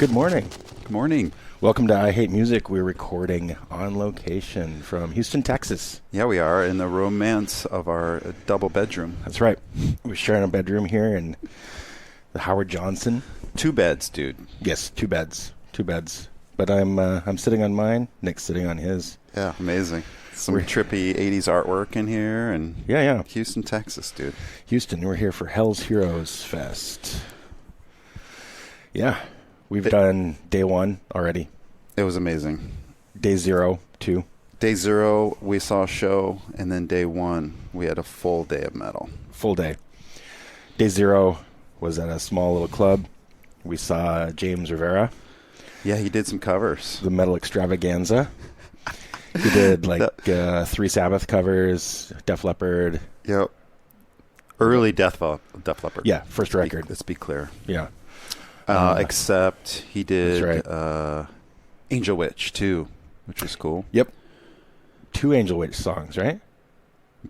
good morning. Good morning. Welcome to I Hate Music. We're recording on location from Houston, Texas. Yeah, we are in the romance of our double bedroom. That's right. We're sharing a bedroom here in the Howard Johnson. 2 beds, dude. Yes, 2 beds. 2 beds. But I'm sitting on mine. Nick's sitting on his. Yeah, amazing. Some trippy 80s artwork in here. And yeah. Houston, Texas, dude. Houston, we're here for Hell's Heroes Fest. Yeah. We've done day 1 already. It was amazing. Day 0, 2. Day 0, we saw a show, and then day 1, we had a full day of metal. Full day. Day 0 was at a small little club. We saw James Rivera. Yeah, he did some covers. The Metal Extravaganza. He did 3 Sabbath covers, Def Leppard. Yep. Early Def Leppard. Yeah, first record. Let's be clear. Yeah. Except he did right. Angel Witch, too, which was cool. Yep. 2 Angel Witch songs, right?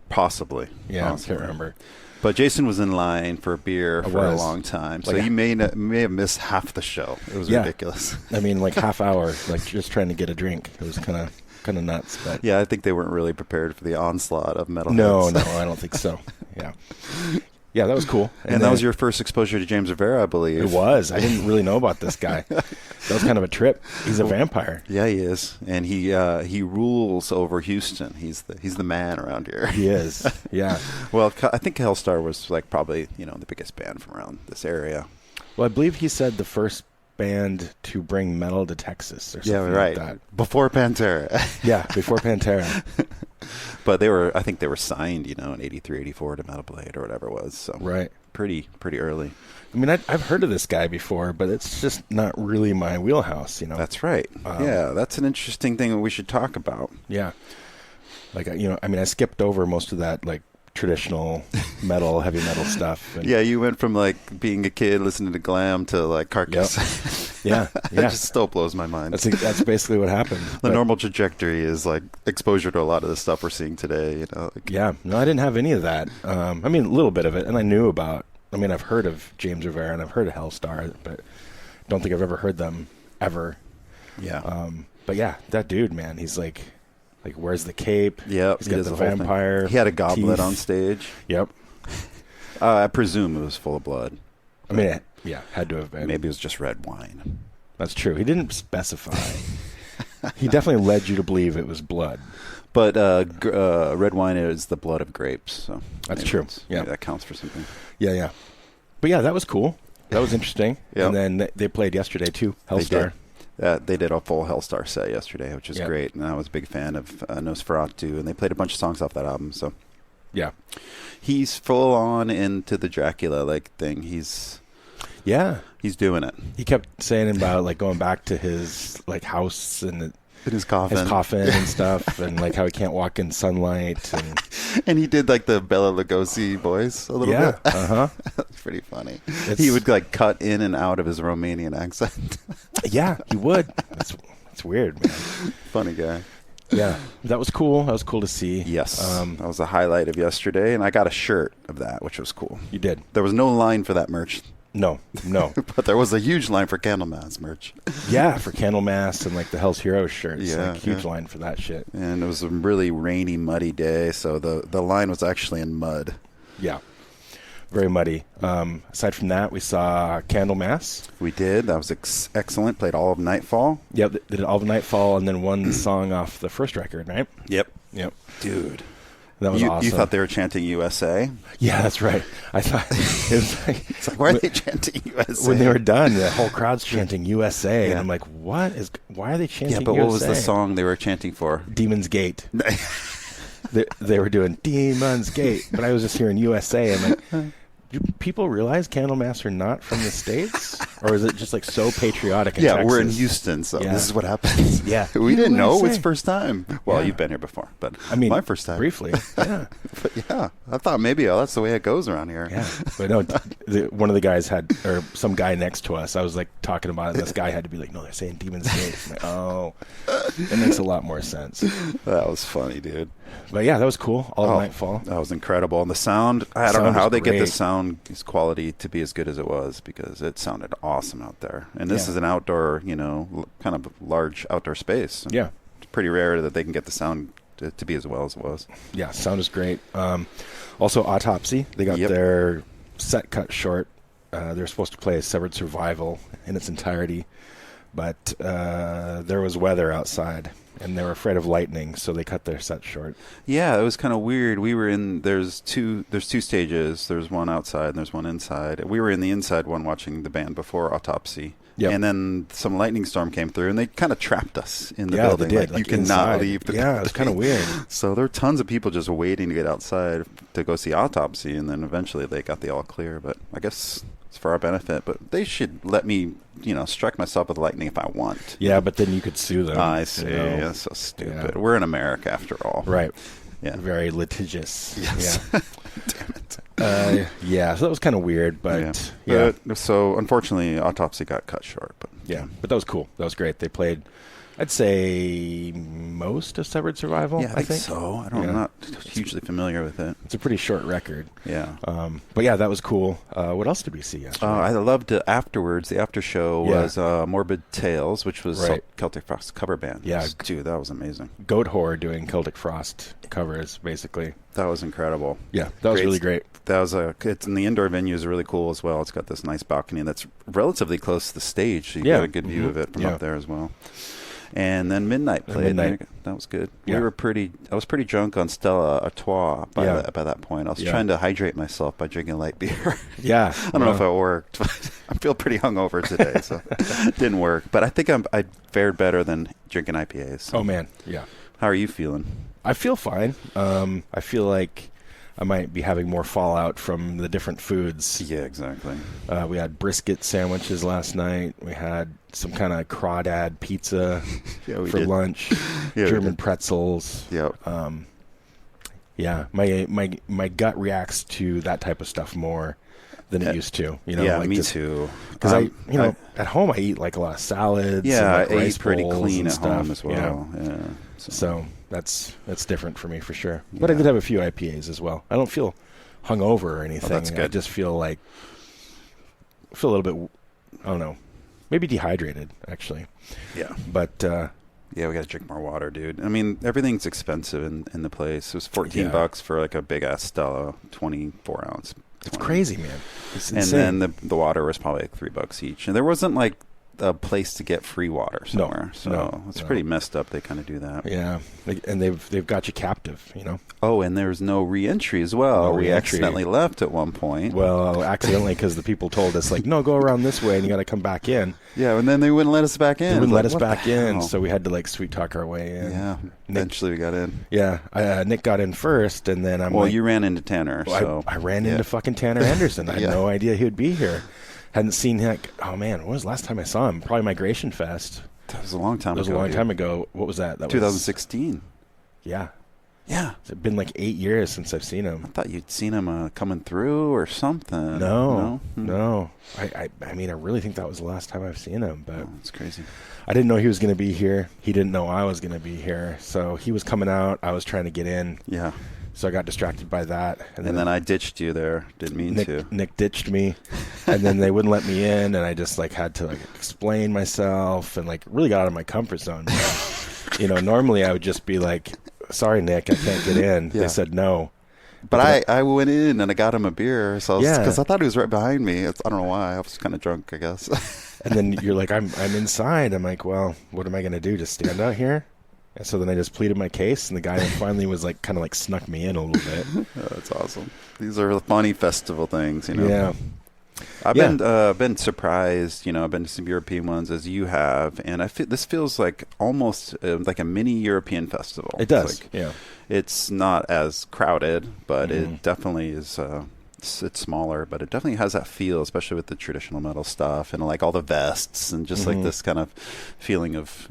Possibly. Yeah, Possibly. I can't remember. But Jason was in line for a beer for a long time, so he may have missed half the show. It was ridiculous. I mean, half hour, just trying to get a drink. It was kind of nuts. But yeah, I think they weren't really prepared for the onslaught of metal. No, I don't think so. Yeah. Yeah, that was cool. And that was your first exposure to James Rivera, I believe. It was. I didn't really know about this guy. That was kind of a trip. He's a vampire. Yeah, he is, and he rules over Houston. He's the man around here. He is. Yeah. Well, I think Helstar was probably the biggest band from around this area. Well, I believe he said the first band to bring metal to Texas or something like that. Before Pantera. Yeah, before Pantera. But I think they were signed, in 83, 84 to Metal Blade or whatever it was. So right. Pretty early. I mean, I've heard of this guy before, but it's just not really my wheelhouse, That's right. Yeah, that's an interesting thing that we should talk about. Yeah. I skipped over most of that, traditional metal, heavy metal stuff. Yeah, you went from being a kid listening to glam to Carcass. Yep. Yeah. It just still blows my mind. That's basically what happened. The normal trajectory is exposure to a lot of the stuff we're seeing today. Yeah, no, I didn't have any of that. A little bit of it, and I knew about. I've heard of James Rivera and I've heard of Helstar, but don't think I've ever heard them ever. Yeah. But yeah, that dude, man, he's wears the cape. Yep. He's got the vampire. He had a goblet teeth on stage. Yep. I presume it was full of blood. Had to have been. Maybe it was just red wine. That's true. He didn't specify. He definitely led you to believe it was blood. But red wine is the blood of grapes. So that's true. Yeah. Maybe that counts for something. Yeah. But yeah, that was cool. That was interesting. Yep. And then they played yesterday too, Helstar. They did a full Helstar set yesterday, which is great. And I was a big fan of Nosferatu, and they played a bunch of songs off that album. So yeah, he's full on into the Dracula thing. He's doing it. He kept saying about going back to his house and in his coffin and stuff, and how he can't walk in sunlight, and he did the Bela Lugosi voice a little bit. That's pretty funny. He would cut in and out of his Romanian accent. Yeah, he would. That's weird, man. Funny guy. Yeah, that was cool. That was cool to see. Yes, that was a highlight of yesterday, and I got a shirt of that, which was cool. You did. There was no line for that merch. No. But there was a huge line for Candlemass merch. Yeah, for Candlemass and the Hell's Heroes shirts. Yeah, huge line for that shit. And it was a really rainy, muddy day, so the line was actually in mud. Yeah, very muddy. Aside from that, we saw Candlemass. We did. That was excellent. Played all of Nightfall. Yep, they did all of Nightfall and then one song off the first record, right? Yep. Dude. That was awesome. You thought they were chanting USA? Yeah, that's right. I thought it was it's why are they chanting USA? When they were done, the whole crowd's chanting USA, and I'm like, why are they chanting USA? Yeah, but what was the song they were chanting for? Demon's Gate. they were doing Demon's Gate, but I was just hearing USA. I'm like, do people realize Candlemass are not from the States? Or is it just so patriotic in Texas? We're in Houston, so this is what happens. Yeah. We didn't know. It's first time. Well, you've been here before, but my first time. Briefly, yeah. But yeah, I thought maybe that's the way it goes around here. Yeah, but no, one of the guys or some guy next to us, I was talking about it, and this guy had to be no, they're saying Demon's Gate. I'm like, oh, that makes a lot more sense. That was funny, dude. But yeah, that was cool. All Nightfall. That was incredible. And the sound, I don't know how they get the sound quality to be as good as it was, because it sounded awesome out there. And this is an outdoor, kind of large outdoor space. Yeah. It's pretty rare that they can get the sound to be as well as it was. Yeah, sound is great. Also, Autopsy. They got their set cut short. They're supposed to play Severed Survival in its entirety. But there was weather outside, and they were afraid of lightning, so they cut their set short. Yeah, it was kind of weird. We were in, there's two stages. There's one outside and there's one inside. We were in the inside one watching the band before Autopsy. Yep. And then some lightning storm came through, and they kind of trapped us in the building. They did. Like, you cannot leave the building. Yeah, it was kind of weird. So there were tons of people just waiting to get outside to go see Autopsy, and then eventually they got the all clear. But I guess it's for our benefit. But they should let me, strike myself with lightning if I want. Yeah, but then you could sue them. I see. That's so stupid. Yeah. We're in America, after all. Right. Yeah. Very litigious. Yes. Yeah. Damn it. So that was kind of weird, but so unfortunately, Autopsy got cut short. But but that was cool. That was great. They played, I'd say, most of Severed Survival. Yeah, I think so. I'm not hugely familiar with it. It's a pretty short record. Yeah. But yeah, that was cool. What else did we see yesterday? I loved it afterwards. The after show was Morbid Tales, which was Celtic Frost cover band. Yeah. Dude, that was amazing. Goat Whore doing Celtic Frost covers, basically. That was incredible. Yeah, that was really great. That was it's in the indoor venue is really cool as well. It's got this nice balcony that's relatively close to the stage, so you get a good view of it from up there as well. And then Midnight played. That was good. Yeah. I was pretty drunk on Stella Artois by that point. I was trying to hydrate myself by drinking light beer. Yeah. I don't know if it worked, but I feel pretty hungover today, so it didn't work. But I think I fared better than drinking IPAs. So. Oh, man. Yeah. How are you feeling? I feel fine. I feel like I might be having more fallout from the different foods. Yeah, exactly. We had brisket sandwiches last night. We had some kind of crawdad pizza for lunch. German pretzels. Yep. My gut reacts to that type of stuff more than it used to. Me too. Because at home I eat like a lot of salads. Yeah, and I eat pretty clean at home as well. Yeah. So that's different for me for sure. But I did have a few IPAs as well. I don't feel hungover or anything. That's good. I just feel a little bit, I don't know, maybe dehydrated actually. Yeah. But we got to drink more water, dude. I mean, everything's expensive in the place. It was $14 for like a big ass Stella, 24 ounce. It's crazy, man. It's insane. And then the water was probably like $3 each, and there wasn't like a place to get free water somewhere. It's pretty messed up. They kind of do that. Yeah, and they've got you captive, Oh, and there's no re-entry as well. We accidentally left at one point. Well, accidentally because the people told us no, go around this way and you got to come back in. Yeah, and then they wouldn't let us back in. They wouldn't let us back in, so we had to sweet talk our way in. Yeah, eventually we got in. Yeah, Nick got in first, and then you ran into Tanner. So I ran into fucking Tanner Anderson. I had no idea he would be here. Hadn't seen him. Oh man, when was the last time I saw him? Probably Migration Fest. That was a long time ago. It was a long time ago. What was that? That 2016. Yeah. It's been like 8 years since I've seen him. I thought you'd seen him coming through or something. No. I mean, I really think that was the last time I've seen him. But it's crazy. I didn't know he was going to be here. He didn't know I was going to be here. So he was coming out. I was trying to get in. Yeah. So I got distracted by that. And then I ditched you there. Didn't mean to. Nick ditched me. And then they wouldn't let me in. And I just had to explain myself and really got out of my comfort zone. Normally I would just be sorry, Nick, I can't get in. They said no. But I went in and I got him a beer. Because I thought he was right behind me. I don't know why. I was kind of drunk, I guess. And then you're like, I'm inside. I'm like, well, what am I going to do? Just stand out here? And so then I just pleaded my case, and the guy finally was kind of snuck me in a little bit. Oh, that's awesome. These are funny festival things, Yeah. I've been surprised. I've been to some European ones as you have, and this feels like almost like a mini European festival. It does. It's not as crowded, but it definitely is. It's smaller, but it definitely has that feel, especially with the traditional metal stuff and all the vests and just this kind of feeling of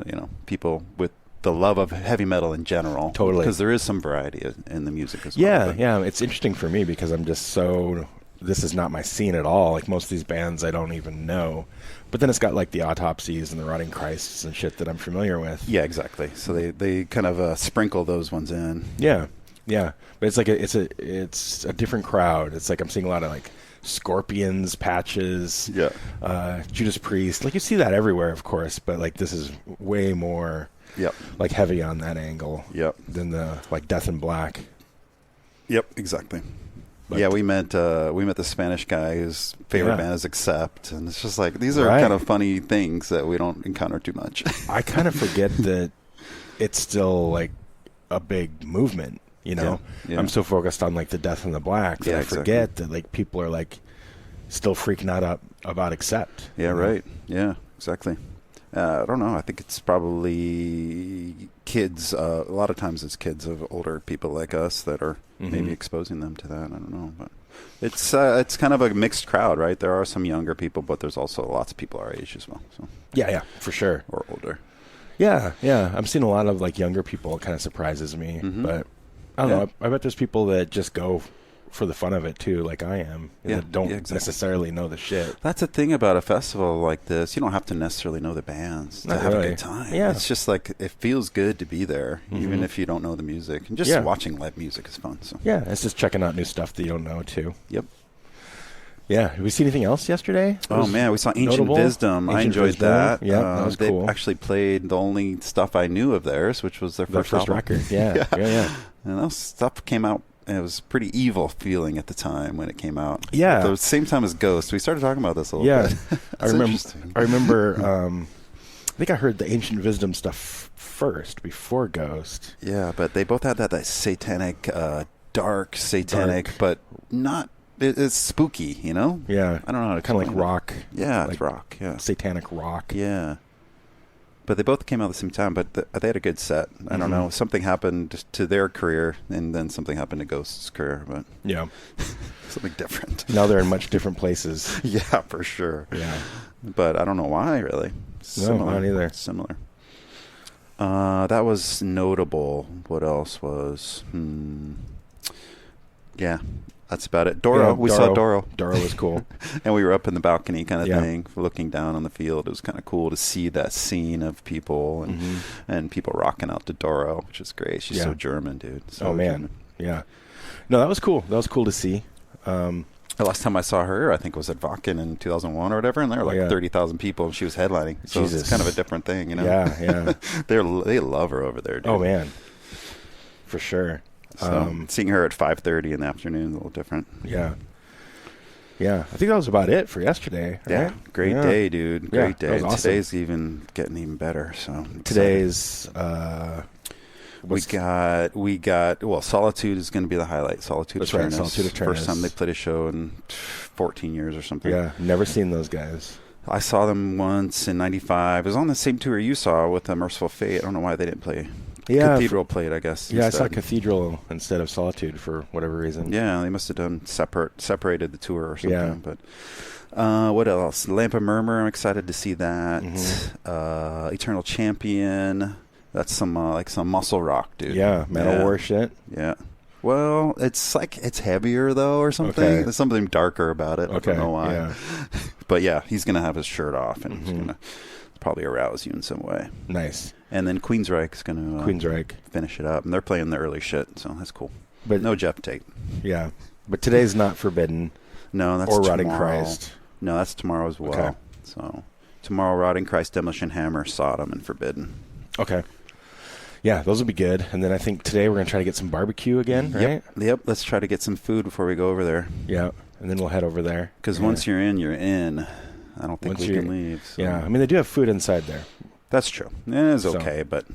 people with the love of heavy metal in general. Totally. Because there is some variety in the music as well. Yeah. It's interesting for me because I'm just so this is not my scene at all. Like most of these bands I don't even know. But then it's got like the Autopsies and the Rotting Christs and shit that I'm familiar with. Yeah, exactly. So they kind of sprinkle those ones in. Yeah, yeah. But it's like it's a different crowd. It's like I'm seeing a lot of like Scorpions patches. Yeah. Judas Priest. Like you see that everywhere, of course. But like this is way more. Yep. Like heavy on that angle. Yep. Than the like Death in Black. Yep. Exactly. But yeah, we met the Spanish guy whose favorite band is Accept, and it's just like these are kind of funny things that we don't encounter too much. I kind of forget that it's still like a big movement, you know. Yeah. I'm so focused on like the Death in the Black that I forget that like people are like still freaking out about Accept. Yeah, right. Yeah, exactly. I don't know. I think it's probably kids. A lot of times it's kids of older people like us that are maybe exposing them to that. I don't know. But it's kind of a mixed crowd, right? There are some younger people, but there's also lots of people our age as well. So yeah, for sure. Or older. Yeah. I'm seeing a lot of like younger people. It kind of surprises me. But I don't know. I bet there's people that just go for the fun of it too, like I am, that don't necessarily know the shit. That's the thing about a festival like this. You don't have to necessarily know the bands to have a good time. Yeah. It's just like it feels good to be there, even if you don't know the music. And just watching live music is fun. So yeah, it's just checking out new stuff that you don't know too. Yep. Yeah. Did we see anything else yesterday? Oh man, we saw Ancient Wisdom. I enjoyed that. Yeah, that was cool. They actually played the only stuff I knew of theirs, which was their first record. Yeah. And that stuff came out. And it was pretty evil feeling at the time when it came out. Yeah. At the same time as Ghost. We started talking about this a little bit. I remember I think I heard the Ancient Wisdom stuff first before Ghost. Yeah, but they both had that satanic, dark, but not... It's spooky, you know? Yeah. I don't know how to kind of like rock. Yeah, it's rock. Yeah. Satanic rock. Yeah. But they both came out at the same time, but they had a good set. I don't know. Something happened to their career, and then something happened to Ghost's career. But yeah. Something different. Now they're in much different places. Yeah, for sure. Yeah. But I don't know why, really. No, not either. Similar. That was notable. What else was? Yeah. That's about it. We saw Doro. Doro was cool. And we were up in the balcony kind of thing, looking down on the field. It was kind of cool to see that scene of people and people rocking out to Doro, which is great. She's so German, dude. So man. German. Yeah. No, that was cool. That was cool to see. The last time I saw her, I think, was at Wacken in 2001 or whatever, and there were like 30,000 people, and she was headlining. So it's kind of a different thing, you know? Yeah. They love her over there, dude. Oh, man. For sure. So seeing her at 5:30 in the afternoon is a little different. Yeah. I think that was about it for yesterday. Right? Yeah, great day, dude. Great day. Awesome. Today's getting even better. So today's we got Solitude is going to be the highlight. Solitude Aeturnus. Right, Solitude Aeturnus. First time they played a show in 14 years or something. Yeah, never seen those guys. I saw them once in '95. It was on the same tour you saw with Merciful Fate. I don't know why they didn't play. Yeah, Cathedral played, I guess. Yeah, instead. I saw Cathedral instead of Solitude for whatever reason. Yeah, they must have done separated the tour or something. Yeah. But what else? Lamp of Murmur. I'm excited to see that. Eternal Champion. That's some muscle rock, dude. Yeah, metal war shit. Yeah. Well, it's heavier though, or something. Okay. There's something darker about it. Okay. I don't know why. Yeah. But yeah, he's gonna have his shirt off, and he's gonna probably arouse you in some way. Nice. And then Queensryche's going to finish it up. And they're playing the early shit, so that's cool. But no Jeff Tate. Yeah. But today's not Forbidden. No, that's tomorrow. Or Rotting Christ. No, that's tomorrow as well. Okay. So tomorrow, Rotting Christ, Demolition Hammer, Sodom, and Forbidden. Okay. Yeah, those will be good. And then I think today we're going to try to get some barbecue again, right? Yep. Let's try to get some food before we go over there. Yeah. And then we'll head over there. Because once you're in, you're in. I don't think we can leave. So. Yeah, I mean, they do have food inside there. That's true. It is okay, but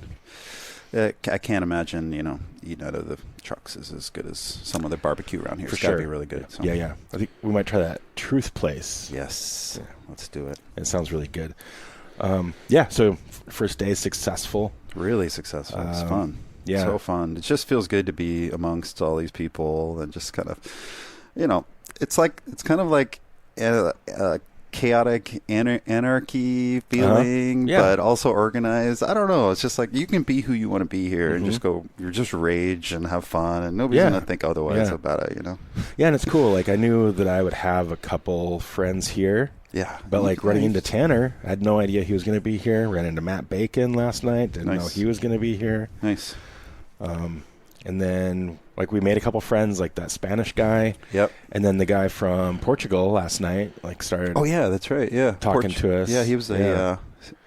I can't imagine, eating out of the trucks is as good as some of the barbecue around here. It's got to be really good. So. Yeah. I think we might try that Truth Place. Yes. Yeah. Let's do it. It sounds really good. So first day is successful. Really successful. It's fun. Yeah. So fun. It just feels good to be amongst all these people and just kind of, it's kind of like chaotic anarchy feeling, but also organized. I don't know. It's just like you can be who you want to be here and just go. You're just rage and have fun, and nobody's gonna think otherwise about it. Yeah, and it's cool. Like I knew that I would have a couple friends here. Yeah, but like running into Tanner, I had no idea he was going to be here. Ran into Matt Bacon last night. Didn't know he was going to be here. Nice. And then, like, we made a couple friends, like that Spanish guy. Yep. And then the guy from Portugal last night, like, started. Oh yeah, that's right. Yeah, talking to us. Yeah, he was a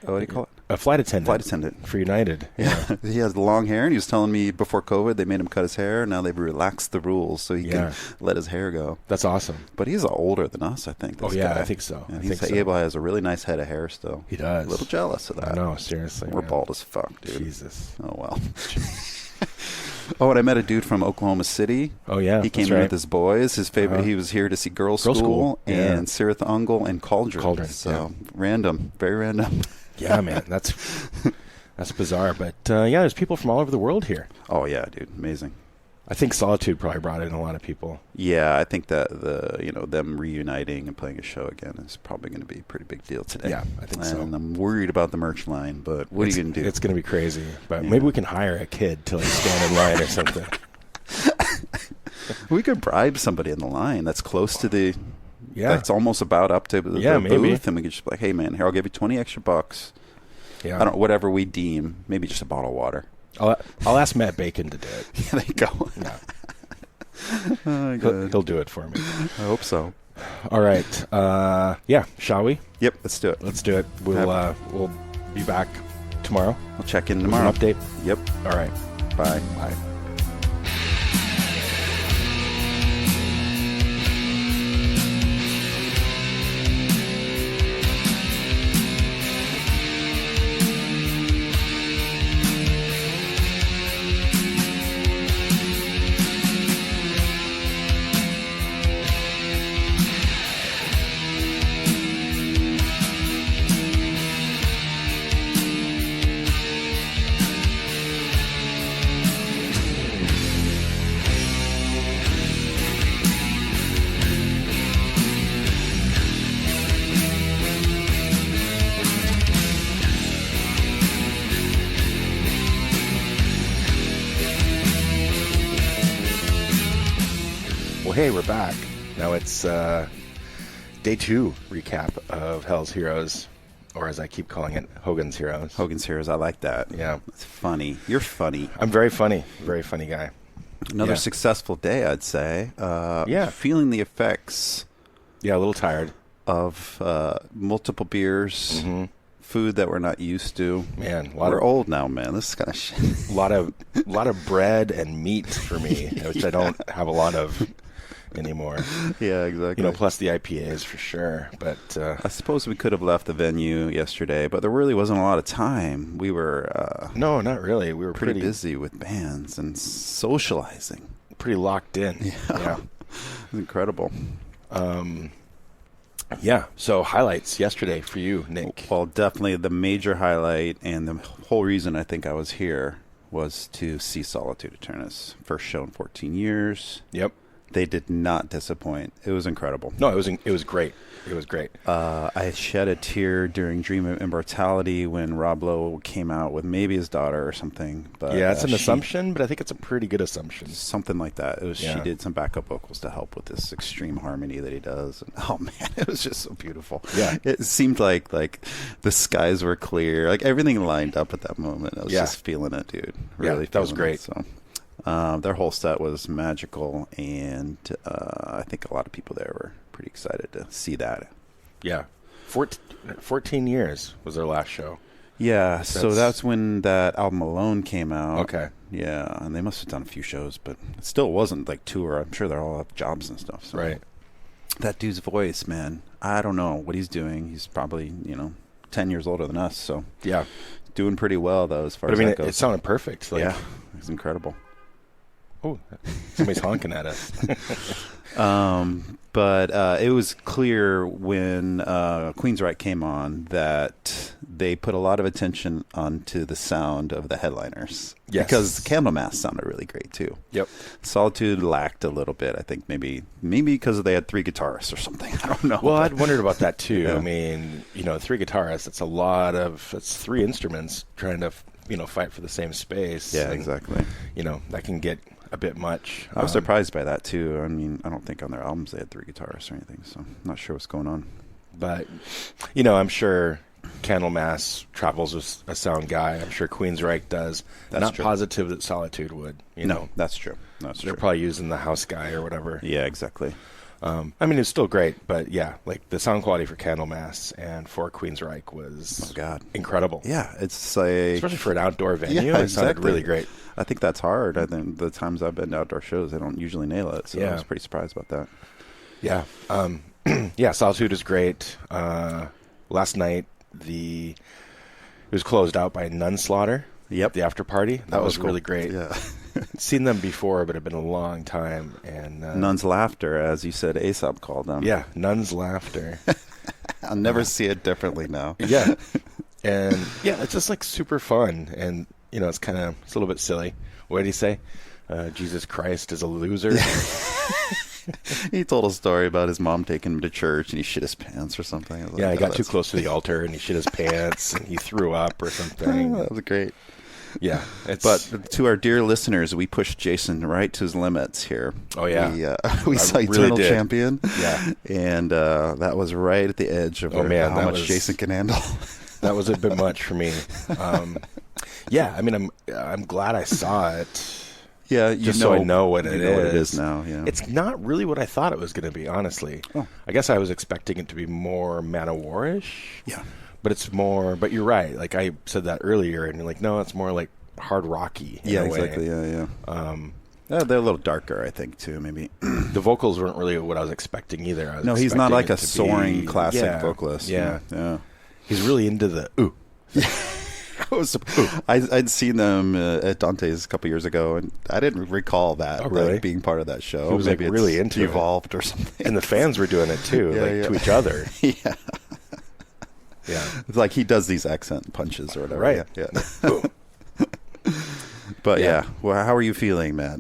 what do you call it? A flight attendant. Flight attendant for United. Yeah. He has long hair, and he was telling me before COVID they made him cut his hair. Now they've relaxed the rules so he can let his hair go. That's awesome. But he's older than us, I think. This guy. I think so. And he's able has a really nice head of hair still. He does. A little jealous of that. No, seriously. We're bald as fuck, dude. Jesus. Oh well. Oh, and I met a dude from Oklahoma City. Oh, yeah. He came in with his boys. His favorite, he was here to see Girls School and Cirith Ungol and Cauldron. So random, very random. Yeah, man. That's bizarre. But, there's people from all over the world here. Oh, yeah, dude. Amazing. I think Solitude probably brought in a lot of people. Yeah, I think that them reuniting and playing a show again is probably going to be a pretty big deal today. Yeah, I think so. And I'm worried about the merch line, but what are you going to do? It's going to be crazy. But maybe we can hire a kid to like stand in line or something. We could bribe somebody in the line that's close to the. Yeah. That's almost about up to the booth, and we could just be like, hey man, here, I'll give you 20 extra bucks. Yeah. I don't whatever we deem, maybe just a bottle of water. I'll ask Matt Bacon to do it. Yeah, there you go. Yeah. He'll do it for me. I hope so. All right. Shall we? Yep, let's do it. Let's do it. We'll be back tomorrow. We'll check in tomorrow. With an update. Yep. All right. Bye. Bye. Hey, we're back. Now it's day 2 recap of Hell's Heroes, or as I keep calling it, Hogan's Heroes. Hogan's Heroes, I like that. Yeah. It's funny. You're funny. I'm very funny. Very funny guy. Another successful day, I'd say. Feeling the effects. Yeah, a little tired. Of multiple beers, food that we're not used to. Man, we're old now, man. This is kind of shit. A lot of bread and meat for me, which I don't have a lot of anymore. Yeah, exactly. Plus the IPAs for sure. But I suppose we could have left the venue yesterday, but there really wasn't a lot of time. We were no, not really. We were pretty busy with bands and socializing. Pretty locked in. Yeah. It was incredible. Yeah. So highlights yesterday for you, Nick. Well, definitely the major highlight and the whole reason I think I was here was to see Solitude Aeturnus. First show in 14 years. Yep. They did not disappoint. It was incredible. No, it was great. It was great. I shed a tear during Dream of Immortality when Rob Lowe came out with maybe his daughter or something. But yeah, it's an assumption, but I think it's a pretty good assumption. Something like that. She did some backup vocals to help with this extreme harmony that he does. And, oh man, it was just so beautiful. Yeah, it seemed like the skies were clear, like everything lined up at that moment. I was just feeling it, dude. Really, that was great. So. Their whole set was magical, and I think a lot of people there were pretty excited to see that. Yeah. 14 years was their last show. Yeah, so that's when that album Alone came out. Okay. Yeah, and they must have done a few shows, but it still wasn't like tour. I'm sure they're all have jobs and stuff. So. Right. That dude's voice, man, I don't know what he's doing. He's probably, 10 years older than us, so. Yeah. Doing pretty well, though, as far as that goes. It sounded perfect. Yeah, it's incredible. Oh, somebody's honking at us. But it was clear when Queensryche came on that they put a lot of attention onto the sound of the headliners. Yes. Because Candlemass sounded really great, too. Yep. Solitude lacked a little bit. I think maybe because they had 3 guitarists or something. I don't know. Well, I'd wondered about that, too. Yeah. I mean, 3 guitarists, it's 3 instruments trying to, fight for the same space. Yeah, and, exactly. That can get a bit much. I was surprised by that, too. I mean, I don't think on their albums they had 3 guitarists or anything, so I'm not sure what's going on. But, I'm sure Candlemass travels with a sound guy. I'm sure Queensryche does. That's not true. Positive that Solitude would. No, that's true. They're probably using the house guy or whatever. Yeah, exactly. I mean, it's still great, but yeah, like the sound quality for Candlemass and for Queensryche was incredible. Yeah, it's like... Especially for an outdoor venue, yeah, it sounded really great. I think that's hard. I think the times I've been to outdoor shows, I don't usually nail it, so I was pretty surprised about that. Yeah. Yeah, Solitude is great. Last night, it was closed out by Nunslaughter. Yep. The after party. That was cool. really great. Yeah. Seen them before, but it's been a long time. And Nun's Laughter, as you said, Aesop called them. Yeah, Nun's Laughter. I'll never see it differently now. Yeah. And yeah, it's just like super fun. And, it's a little bit silly. What did he say? Jesus Christ is a loser. He told a story about his mom taking him to church and he shit his pants or something. Yeah, he got too close to the altar and he shit his pants and he threw up or something. That was great. Yeah. But to our dear listeners, we pushed Jason right to his limits here. Oh, yeah. We saw Eternal Champion. Yeah. And that was right at the edge of how much Jason can handle. That was a bit much for me. Yeah, I mean, I'm glad I saw it. Yeah, so I know what it is. What it is now. Yeah, it's not really what I thought it was going to be. Honestly, I guess I was expecting it to be more Man-O-War-ish. Yeah, but it's more. But you're right. Like I said that earlier, and you're like, no, it's more like hard rocky. Yeah, exactly. Yeah. They're a little darker, I think, too. Maybe the vocals weren't really what I was expecting either. No, he's not like a soaring classic vocalist. Yeah. He's really into the ooh. I'd seen them at Dante's a couple years ago, and I didn't recall that really? being part of that show. He was maybe really into evolved or something. And the fans were doing it too, to each other. Yeah. It's like he does these accent punches or whatever. Right. Yeah. But well, how are you feeling, man?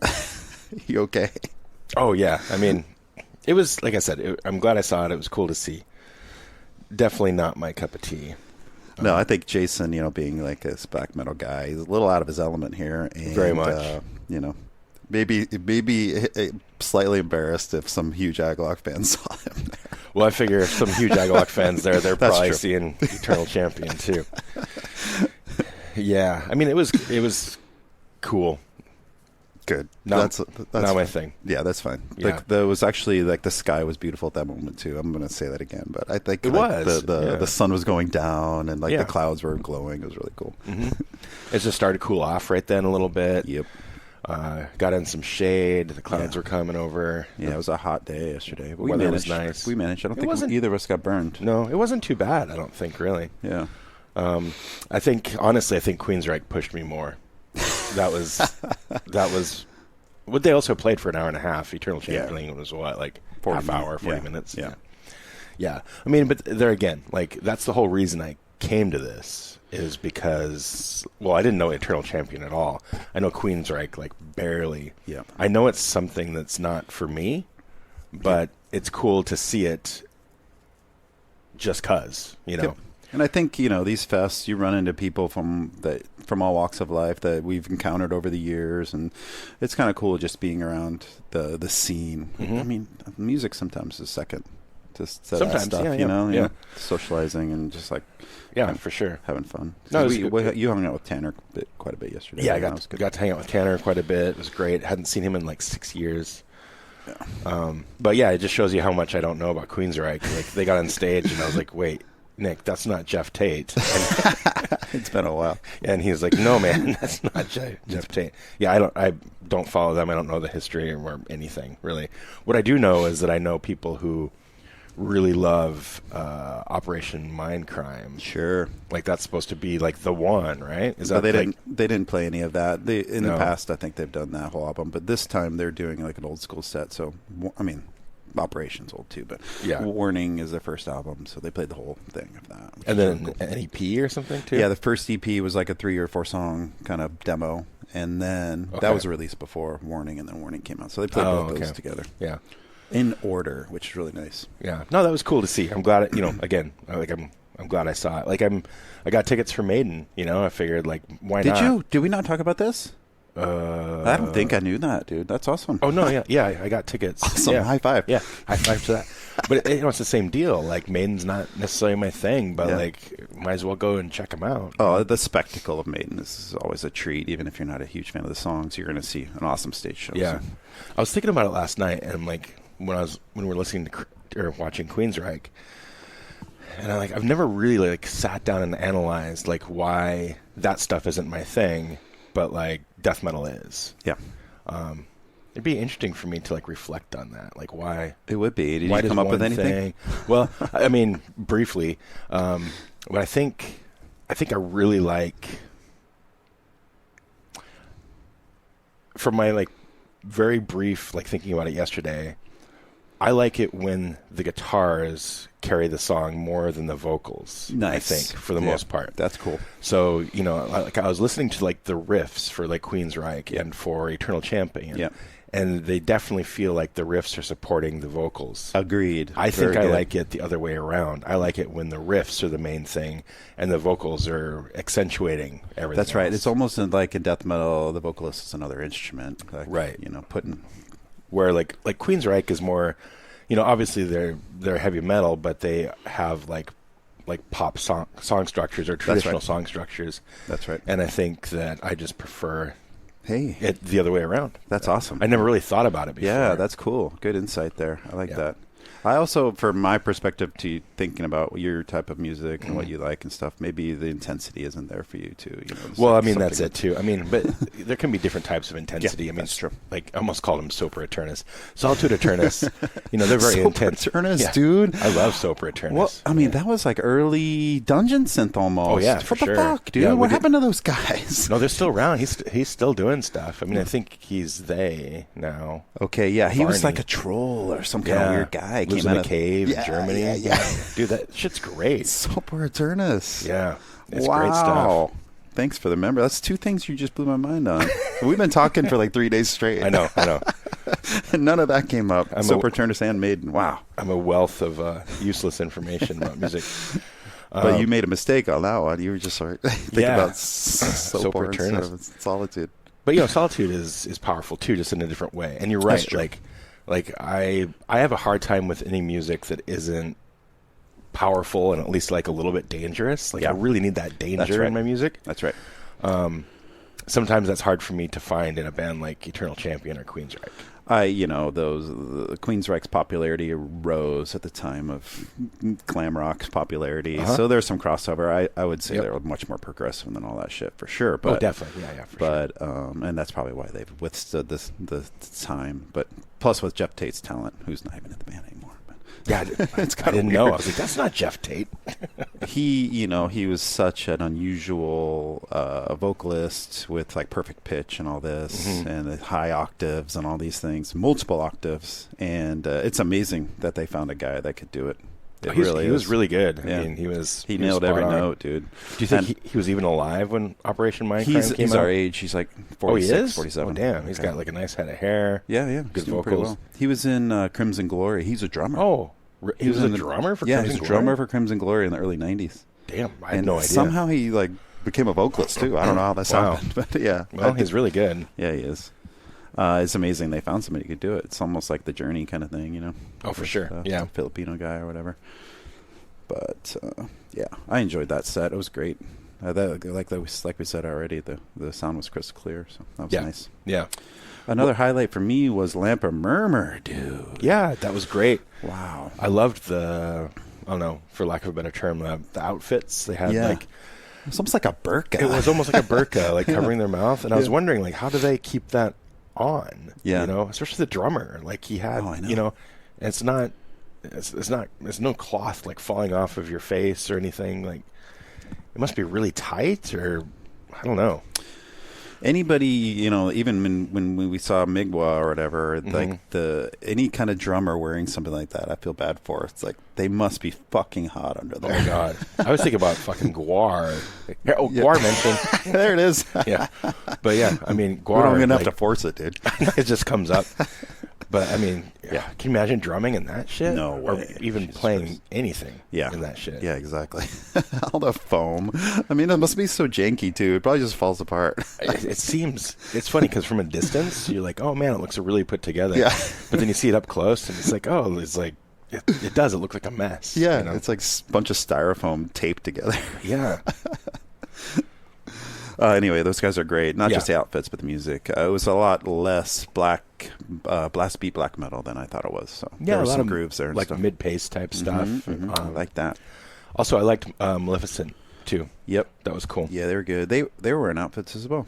You okay? Oh yeah. I mean, it was like I said. I'm glad I saw it. It was cool to see. Definitely not my cup of tea. No, I think Jason, being like this black metal guy, he's a little out of his element here. And, very much. Maybe slightly embarrassed if some huge Agalock fans saw him there. Well, I figure if some huge Agalock fans there, they're probably seeing Eternal Champion too. Yeah, I mean, it was cool. Good. That's not my thing. Yeah, that's fine. Yeah. There was actually the sky was beautiful at that moment too. I'm going to say that again, but I think it was the sun was going down and the clouds were glowing. It was really cool. Mm-hmm. It just started to cool off right then a little bit. Yep. Got in some shade. The clouds were coming over. Yeah, it was a hot day yesterday. But weather was nice. We managed. I don't think either of us got burned. No, it wasn't too bad. I don't think really. Yeah. I think Queensryche pushed me more. That was. What they also played for an hour and a half. Eternal Champion was what, like 40 minutes. Yeah. I mean, but there again, like that's the whole reason I came to this is because, well, I didn't know Eternal Champion at all. I know Queensryche like barely. Yeah. I know it's something that's not for me, but it's cool to see it just 'cause, Yep. And I think, these fests, you run into people from all walks of life that we've encountered over the years, and it's kind of cool just being around the scene. Mm-hmm. I mean, music sometimes is second to that stuff, socializing and just like for sure having fun. No, you hung out with Tanner quite a bit yesterday. Yeah, I got to hang out with Tanner quite a bit. It was great. I hadn't seen him in like 6 years. Yeah. But yeah, it just shows you how much I don't know about Queensryche. Like they got on stage and I was like, wait, Nick, that's not Jeff Tate. It's been a while. And he was like, no, man, that's not Jeff Tate. Yeah, I don't follow them. I don't know the history or anything, really. What I do know is that I know people who really love Operation Mindcrime. Sure. Like that's supposed to be like the one, right? Is that they didn't play any of that. In the past, I think they've done that whole album, but this time they're doing like an old school set. So I mean, Operation's old too, but Warning is their first album, so they played the whole thing of that. And then cool. An EP or something too? Yeah, the first EP was like a 3 or 4 song kind of demo, and then that was released before Warning, and then Warning came out. So they played both those together. Yeah. In order, which is really nice. Yeah. No, that was cool to see. I'm glad again, like I'm glad I saw it. Like I got tickets for Maiden, I figured like why not? Did you? Did we not talk about this? I don't think I knew that, dude. That's awesome. Oh no, yeah, I got tickets. Awesome, yeah. High five. Yeah, high five to that. But it's the same deal. Like Maiden's not necessarily my thing, but like might as well go and check them out. Oh, the spectacle of Maiden is always a treat. Even if you're not a huge fan of the songs, you're going to see an awesome stage show. Yeah, so. I was thinking about it last night, and I'm like, when we were listening to or watching Queensryche, and I've never really like sat down and analyzed like why that stuff isn't my thing, but like death metal is. Yeah. It'd be interesting for me to like reflect on that, like why it would be. Did you come up with anything? Well, I mean, briefly, but I think I really like, from my like very brief like thinking about it yesterday, I like it when the guitars carry the song more than the vocals. Nice. I think for the most part. That's cool. So like I was listening to like the riffs for like Queensryche and for Eternal Champion. Yeah. And they definitely feel like the riffs are supporting the vocals. Agreed. I think I like it the other way around. I like it when the riffs are the main thing and the vocals are accentuating everything. That's right. else. It's almost like in death metal, the vocalist is another instrument. Like, right. Putting. Where like Queensryche is more, obviously they're heavy metal, but they have like pop song structures or traditional song structures. That's right. And I think that I just prefer it the other way around. That's awesome. I never really thought about it before. Yeah, that's cool. Good insight there. I like that. I also, from my perspective, to thinking about your type of music and what you like and stuff, maybe the intensity isn't there for you too. Well, I mean, that's it too. I mean, but there can be different types of intensity. Yeah, I mean, that's true. Like I almost called them Sopra Aeturnus, Solitude Aeturnus. They're very intense. Aeturnus, dude. I love Sopra Aeturnus. Well, I mean, that was like early dungeon synth almost. Oh yeah, what the fuck, dude? Yeah, what happened to those guys? No, they're still around. He's still doing stuff. I mean, I think he's they now. Okay, yeah, he was like a troll or some kind of weird guy. Lives in a cave. Germany. Yeah. Dude, that shit's great. Sopra Aeturnus. Yeah. It's great stuff. Thanks for the memory. That's 2 things you just blew my mind on. We've been talking for like 3 days straight. I know. And none of that came up. Sopra Aeturnus and Maiden. Wow. I'm a wealth of useless information about music. But you made a mistake on that one. You were just thinking about Sopra Aeturnus. Solitude. But Solitude is powerful too, just in a different way. And you're right. Like I have a hard time with any music that isn't powerful and at least like a little bit dangerous. Like I really need that danger in my music. That's right. Sometimes that's hard for me to find in a band like Eternal Champion or Queensryche. The Queensryche's popularity rose at the time of glam rock's popularity. So there's some crossover. I would say they're much more progressive than all that shit for sure. But, definitely, for sure. And that's probably why they've withstood the time. But plus with Jeff Tate's talent, who's not even in the band anymore. Yeah, I didn't know. I was like, that's not Jeff Tate. He was such an unusual vocalist with like perfect pitch and all this, and the high octaves and all these things, multiple octaves, and it's amazing that they found a guy that could do it. He was really good. Yeah. I mean, he nailed every note, dude. Do you think he was even alive when Operation Mindcrime came out? He's our age. He's like 46, 47. Oh, damn. He's got like a nice head of hair. Yeah. Good vocals. Well. He was in Crimson Glory. He's a drummer. Oh, he was a drummer for Crimson Glory? Yeah, he was a drummer for Crimson Glory in the early 90s. Damn, I had no idea. Somehow he like became a vocalist too. I don't know how that's happened, but yeah. Well, he's really good. Yeah, he is. It's amazing they found somebody who could do it. It's almost like the Journey kind of thing, Oh, for sure. Yeah, Filipino guy or whatever. But I enjoyed that set. It was great. Like we said already, the sound was crystal clear, so that was nice. Yeah. Another highlight for me was Lamp of Murmur, dude. Yeah, that was great. Wow. I loved the, I don't know, for lack of a better term, the outfits they had. Like, it's almost like a burqa. It was almost like a burqa, like covering their mouth. And I was wondering, like, how do they keep that on? Yeah. Especially the drummer. Like he had, and it's not there's no cloth like falling off of your face or anything. Like, it must be really tight, or I don't know. Anybody, even when we saw Migwa or whatever, like any kind of drummer wearing something like that, I feel bad for. It's like they must be fucking hot under there. Oh my god! I was thinking about fucking Guar. Oh, yeah. Guar mentioned. There it is. Yeah, but yeah, I mean, Guar. We're not gonna have to force it, dude. It just comes up. But I mean, yeah. Can you imagine drumming in that shit? No way. Or even playing anything in that shit. Yeah, exactly. All the foam. I mean, it must be so janky, too. It probably just falls apart. It's funny because from a distance, you're like, oh man, it looks really put together. Yeah. But then you see it up close and it's like, oh, it's like, it does. It looks like a mess. Yeah, it's like a bunch of styrofoam taped together. Yeah. Anyway, those guys are great. Not just the outfits, but the music. It was a lot less blast beat black metal than I thought it was. So there were some grooves there, and like stuff. mid-pace type stuff. I like that. Also, I liked Maleficent too. Yep, that was cool. Yeah, they were good. They were wearing outfits as well.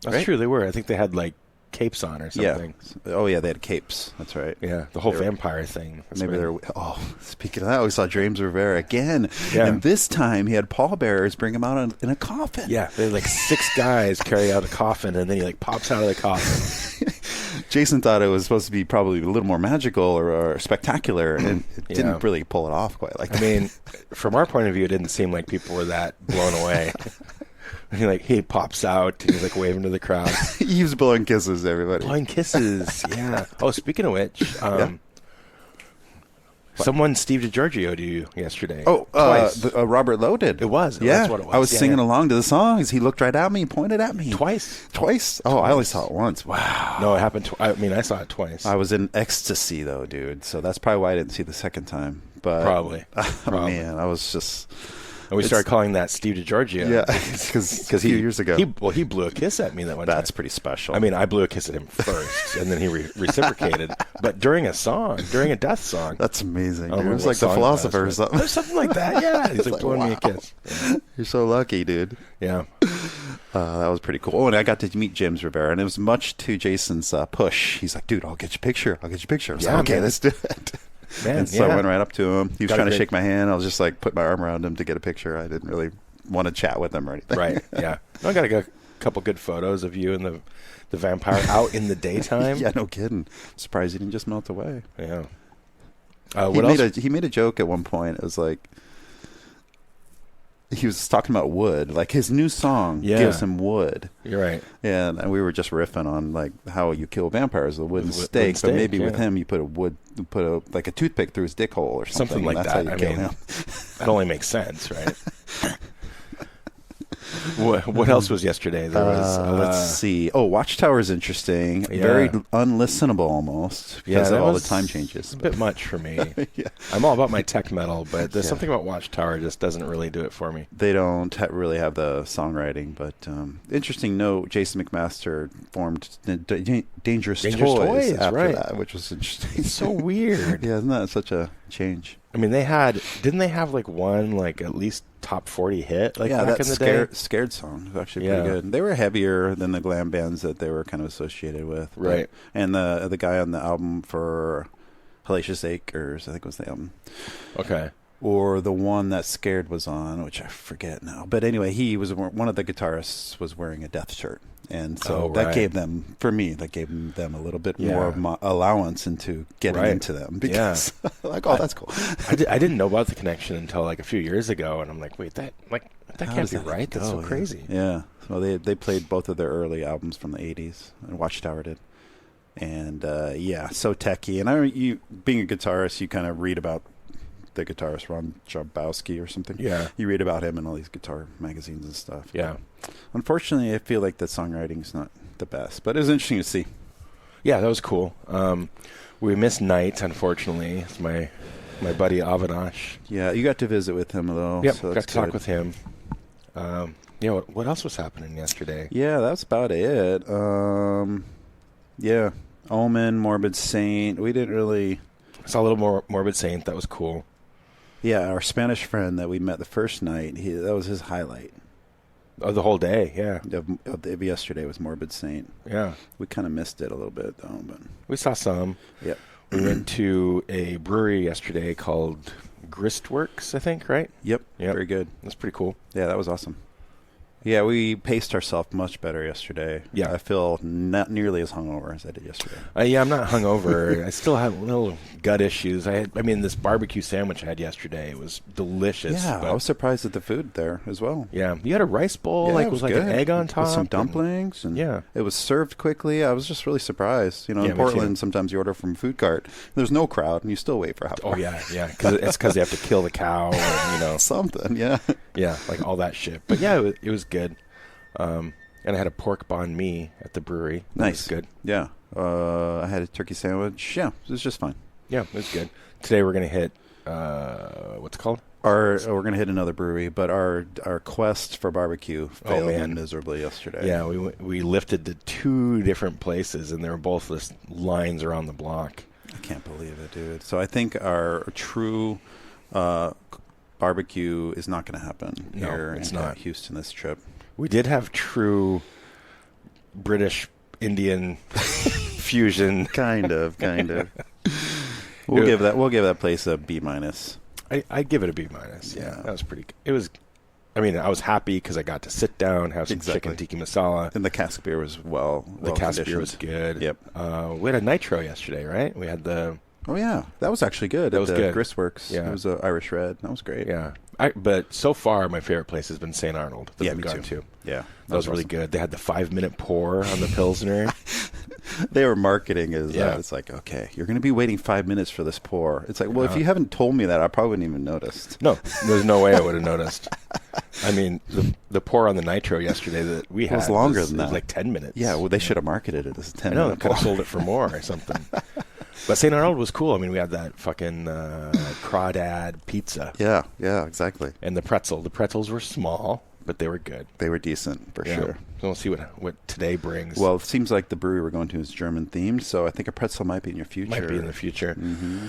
That's true. They were. I think they had like capes on or something. Yeah. Oh yeah, they had capes. That's right. Yeah, the whole vampire thing. Maybe they're. Oh, speaking of that, we saw James Rivera again, yeah. And this time he had pallbearers bring him out in a coffin. Yeah, they had like 6 guys carry out a coffin, and then he like pops out of the coffin. Jason thought it was supposed to be probably a little more magical or spectacular, and it didn't really pull it off quite like that. I mean, from our point of view, it didn't seem like people were that blown away. He pops out and he's like waving to the crowd. He was blowing kisses to everybody. Blowing kisses, yeah. Oh, speaking of which, someone Steve DiGiorgio to you yesterday. Oh, twice. Robert Lowe did. It was. Yeah, that's what it was. I was singing along to the songs. He looked right at me, pointed at me. Twice. Oh, I only saw it once. Wow. No, it happened. I saw it twice. I was in ecstasy though, dude. So that's probably why I didn't see the second time. But probably. Man, I was just. And we started calling that Steve DiGiorgio. Yeah, because a few years ago. He blew a kiss at me that one time. That's pretty special. I mean, I blew a kiss at him first, and then he reciprocated. But during a death song. That's amazing. It was like The Philosopher or something. There's something like that, yeah. He's like blowing me a kiss. Yeah. You're so lucky, dude. Yeah. That was pretty cool. Oh, and I got to meet James Rivera, and it was much to Jason's push. He's like, dude, I'll get you a picture. I was like, okay, let's do it. Man, and so I went right up to him. He was trying to shake my hand. I was just like put my arm around him to get a picture. I didn't really want to chat with him or anything. Right, yeah. I got a couple good photos of you and the vampire out in the daytime. Yeah, no kidding. Surprised he didn't just melt away. Yeah. He made a joke at one point. It was like, he was talking about wood, like his new song gives him wood. You're right. Yeah, and we were just riffing on like how you kill vampires with a wooden stake, but maybe with him you put a toothpick through his dick hole or something like that's that. How you kill him. That only makes sense, right? What else was yesterday? There was let's see. Oh, Watchtower is interesting. Yeah. Very unlistenable almost because of all the time changes. A bit much for me. Yeah. I'm all about my tech metal, but there's something about Watchtower just doesn't really do it for me. They don't really have the songwriting, but interesting note, Jason McMaster formed Dangerous Toys after that, which was interesting. It's so weird. Yeah, isn't that such a change? I mean, didn't they have like one like at least top 40 hit back in the day? Scared song was actually pretty good. They were heavier than the glam bands that they were kind of associated with. Right. And the guy on the album for Hellacious Acres, I think was the album. Okay. Or the one that Scared was on, which I forget now. But anyway, one of the guitarists was wearing a Death shirt. And so that gave them a little bit more allowance into getting into them. Because that's cool. I didn't know about the connection until like a few years ago. And I'm like, wait, that can't be right. That's so crazy. Yeah. Well, they played both of their early albums from the 80s. And Watchtower did. And so techie. And you being a guitarist, you kind of read about the guitarist Ron Jabowski or something. Yeah. You read about him in all these guitar magazines and stuff. Yeah. Unfortunately, I feel like the songwriting is not the best, but it was interesting to see. Yeah, that was cool. We missed Night, unfortunately. It's my buddy Avinash. Yeah, you got to visit with him, though. Yep, got to talk with him. What else was happening yesterday? Yeah, that's about it. Omen, Morbid Saint. We didn't really... Saw a little more Morbid Saint. That was cool. Yeah, our Spanish friend that we met the first night, that was his highlight. Of the whole day, yeah. Of yesterday was Morbid Saint. Yeah. We kind of missed it a little bit, though. But we saw some. Yep. We went to a brewery yesterday called Gristworks, I think, right? Yep. Very good. That's pretty cool. Yeah, that was awesome. Yeah, we paced ourselves much better yesterday. Yeah. I feel not nearly as hungover as I did yesterday. Yeah, I'm not hungover. I still have little gut issues. This barbecue sandwich I had yesterday, it was delicious. Yeah, I was surprised at the food there as well. Yeah, you had a rice bowl, it was like good. an egg on top. With some dumplings. And yeah. It was served quickly. I was just really surprised. You know, in Portland, sometimes you order from a food cart. There's no crowd, and you still wait for half an hour. Oh, yeah. It's because they have to kill the cow and, Something, yeah. Yeah, like all that shit. But, yeah, it was good. And I had a pork banh mi at the brewery. That was good. Yeah. I had a turkey sandwich. Yeah, it was just fine. Yeah, it was good. Today we're going to hit, what's it called? We're going to hit another brewery, but our quest for barbecue failed miserably yesterday. Yeah, we lifted to 2 different places, and they were both just lines around the block. I can't believe it, dude. So I think our true barbecue is not going to happen here in Houston this trip. We did have true British Indian fusion. Kind of. We'll give that place a B-. I give it a B-. Yeah, that was pretty good. It was. I was happy because I got to sit down, have some chicken tikka masala, and the cask beer was the cask beer was good. Yep. We had a nitro yesterday, right? We had the. Oh yeah, that was actually good. That was good. Gristworks. Yeah. It was an Irish red. That was great. Yeah. But so far, my favorite place has been St. Arnold that we've gone to. Yeah. That was really good. They had the 5-minute pour on the Pilsner. They were marketing as it's like, okay, you're going to be waiting 5 minutes for this pour. It's like, well, if you haven't told me that, I probably wouldn't even noticed. No, there's no way I would have noticed. The pour on the nitro yesterday that we had was longer than that. It was like 10 minutes. Yeah, well, they should have marketed it as a 10-minute pour. I know, they could have sold it for more or something. But St. Arnold was cool. We had that fucking crawdad pizza. Yeah, exactly. And the pretzel. The pretzels were small, but they were good. They were decent, for sure. So we'll see what today brings. Well, it seems like the brewery we're going to is German-themed, so I think a pretzel might be in your future. Might be in the future. Mm-hmm.